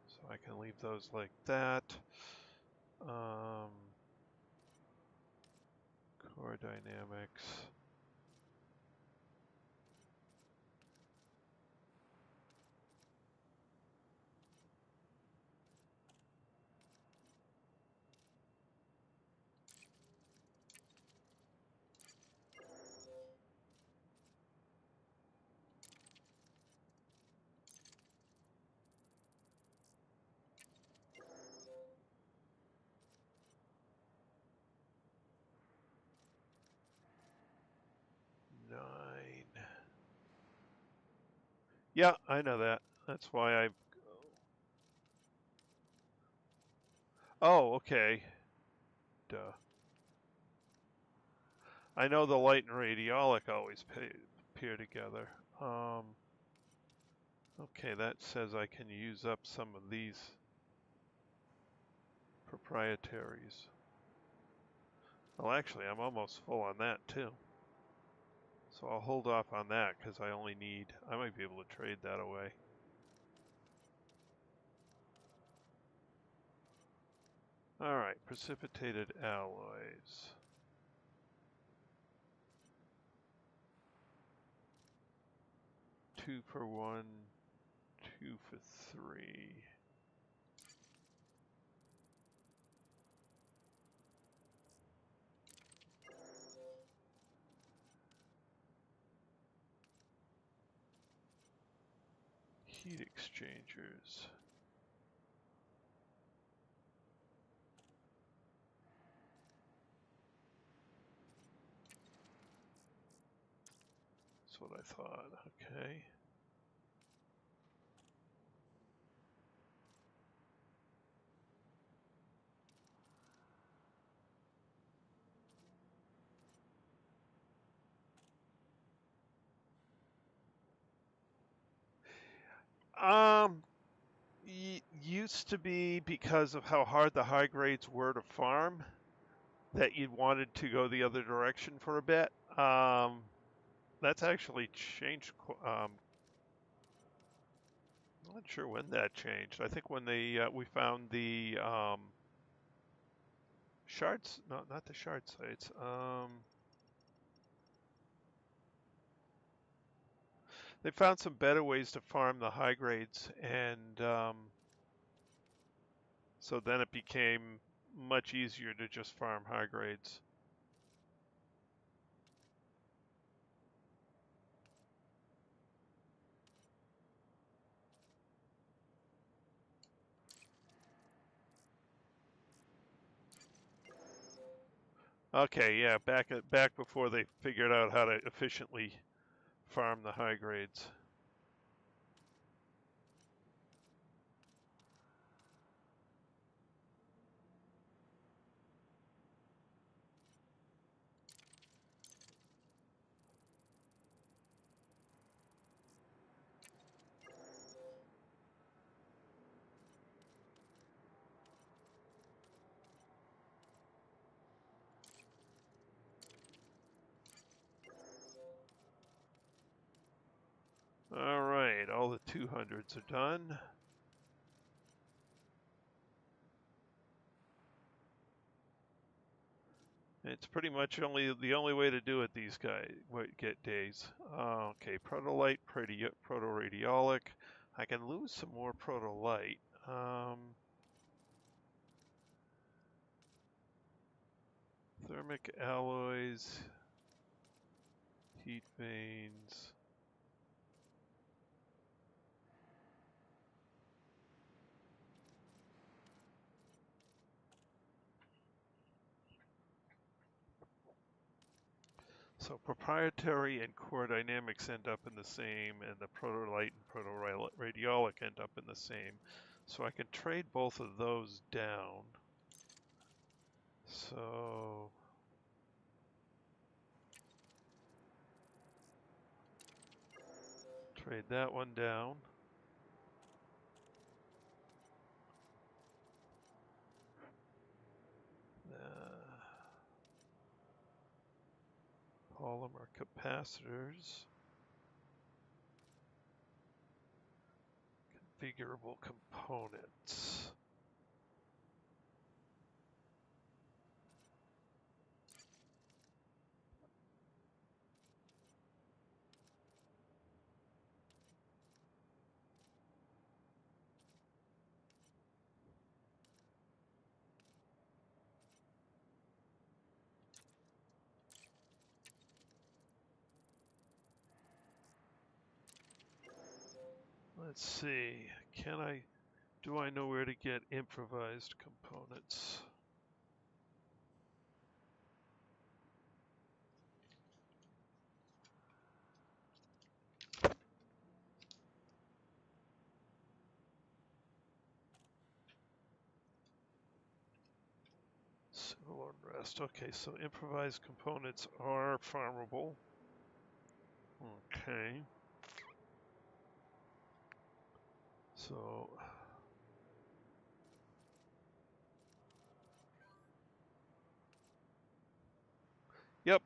Speaker 1: so I can leave those like that. Core dynamics. Yeah, I know that. That's why I... Oh, okay. Duh. I know the light and radiolic always pair together. Okay, that says I can use up some of these proprietaries. Well, actually, I'm almost full on that too. So I'll hold off on that because I only need... I might be able to trade that away. All right, precipitated alloys. 2 for 1, 2 for 3. Heat exchangers. That's what I thought. Okay. Used to be because of how hard the high grades were to farm that you wanted to go the other direction for a bit. That's actually changed. I'm not sure when that changed. I think when we found the shards, no, not the shard sites. They found some better ways to farm the high grades, and so then it became much easier to just farm high grades. Okay, yeah, back before they figured out how to efficiently farm the high grades. All right, all the 200s are done. It's pretty much the only way to do it. These guys get days. Okay, protolite, protoradiolic. I can lose some more protolite. Thermic alloys, heat vanes. So proprietary and core dynamics end up in the same, and the protolite and protoradiolic end up in the same. So I can trade both of those down. So trade that one down. Polymer capacitors. Configurable components. Let's see, do I know where to get improvised components? Civil unrest. Okay, so improvised components are farmable. Okay. So yep.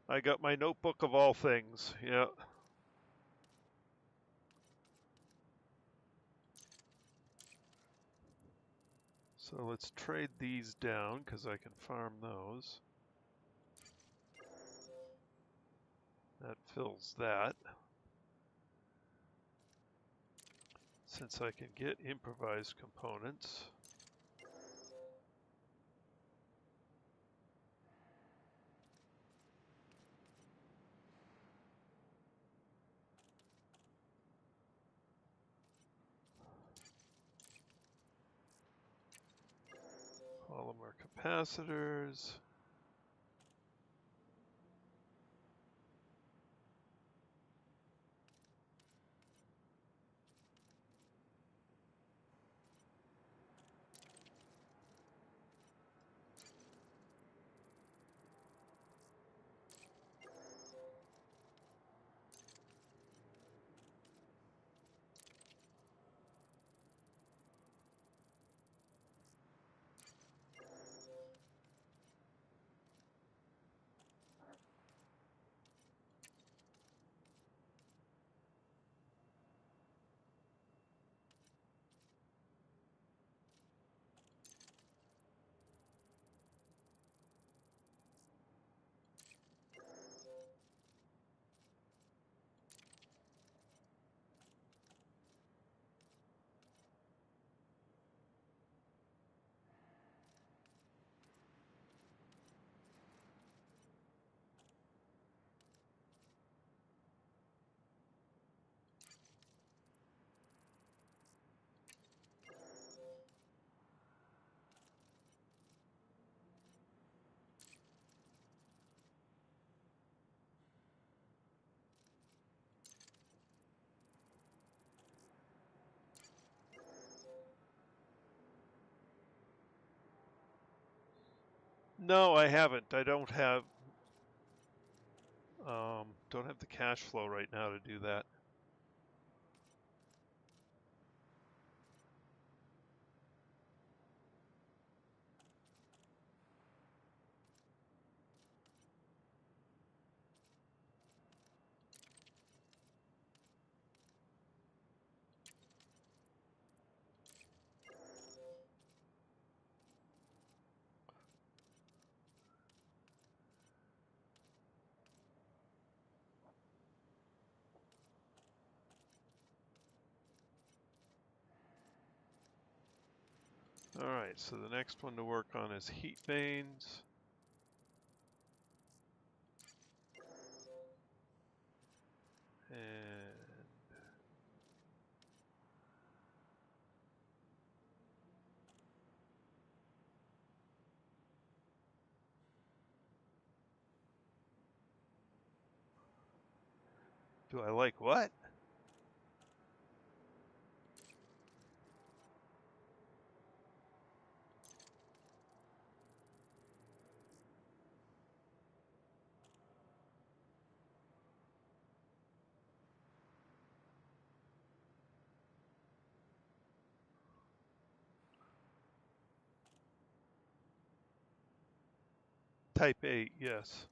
Speaker 1: I got my notebook of all things. Yeah. So let's trade these down because I can farm those. That fills that. Since I can get improvised components. Polymer capacitors. No, I haven't. I don't have the cash flow right now to do that. All right, so the next one to work on is heat vanes. And do I like what? Type 8, yes.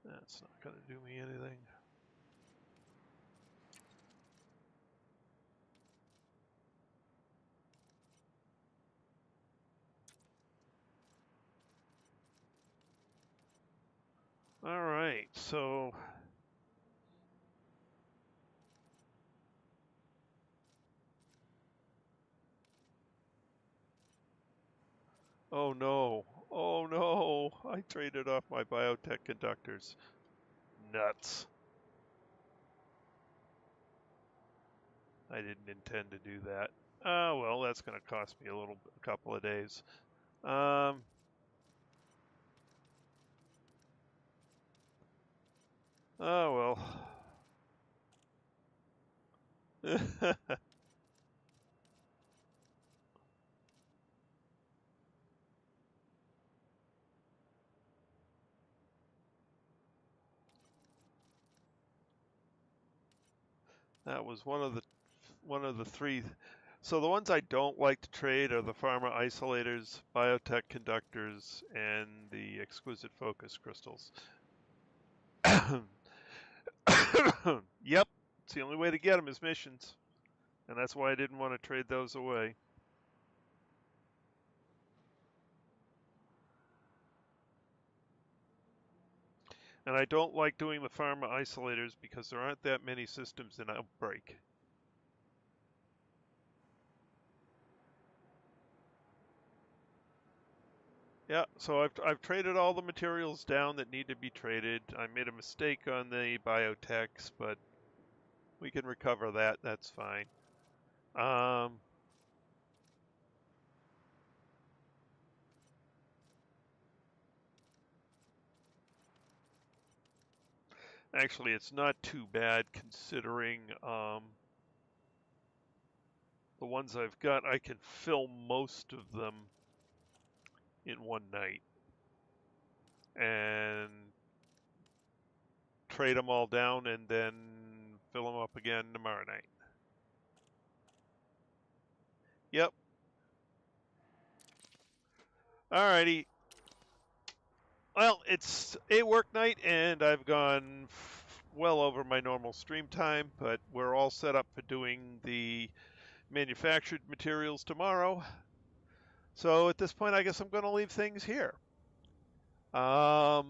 Speaker 1: That's not going to do me anything. All right, so oh no, oh no, I traded off my biotech conductors. Nuts. I didn't intend to do that. Well, that's going to cost me a couple of days. Oh well. That was one of the three. So the ones I don't like to trade are the pharma isolators, biotech conductors, and the exquisite focus crystals. Yep, it's the only way to get them is missions, and that's why I didn't want to trade those away. And I don't like doing the pharma isolators because there aren't that many systems in outbreak. Yeah, so I've traded all the materials down that need to be traded. I made a mistake on the biotechs, but we can recover that. That's fine. Actually, it's not too bad considering the ones I've got. I can fill most of them in one night and trade them all down and then fill them up again tomorrow night. Yep. Alrighty. Well, it's a work night and I've gone well over my normal stream time, but we're all set up for doing the manufactured materials tomorrow. So at this point, I guess I'm going to leave things here. So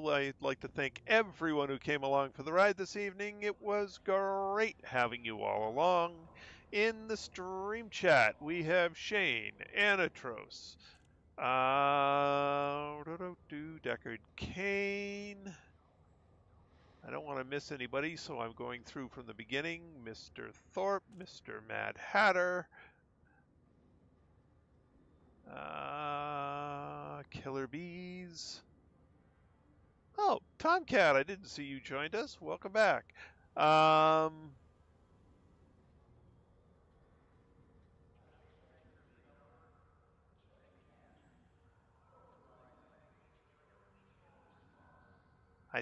Speaker 1: I'd like to thank everyone who came along for the ride this evening. It was great having you all along. In the stream chat, we have Shane, Anatros, Deckard Kane. I don't want to miss anybody, so I'm going through from the beginning. Mr. Thorpe, Mr. Mad Hatter, Killer Bees. Oh, Tomcat, I didn't see you joined us. Welcome back. I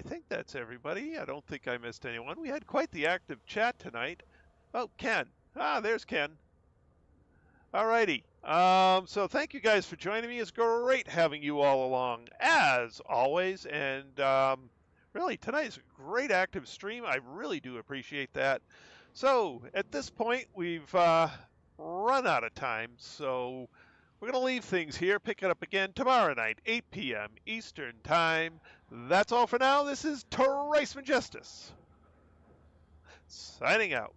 Speaker 1: think that's everybody. I don't think I missed anyone. We had quite the active chat tonight. Oh, Ken. There's Ken. Alrighty. So thank you guys for joining me. It's great having you all along, as always. And really, tonight is a great active stream. I really do appreciate that. So at this point, we've run out of time, so we're going to leave things here, pick it up again tomorrow night, 8 p.m. Eastern Time. That's all for now. This is Trace Majestus, signing out.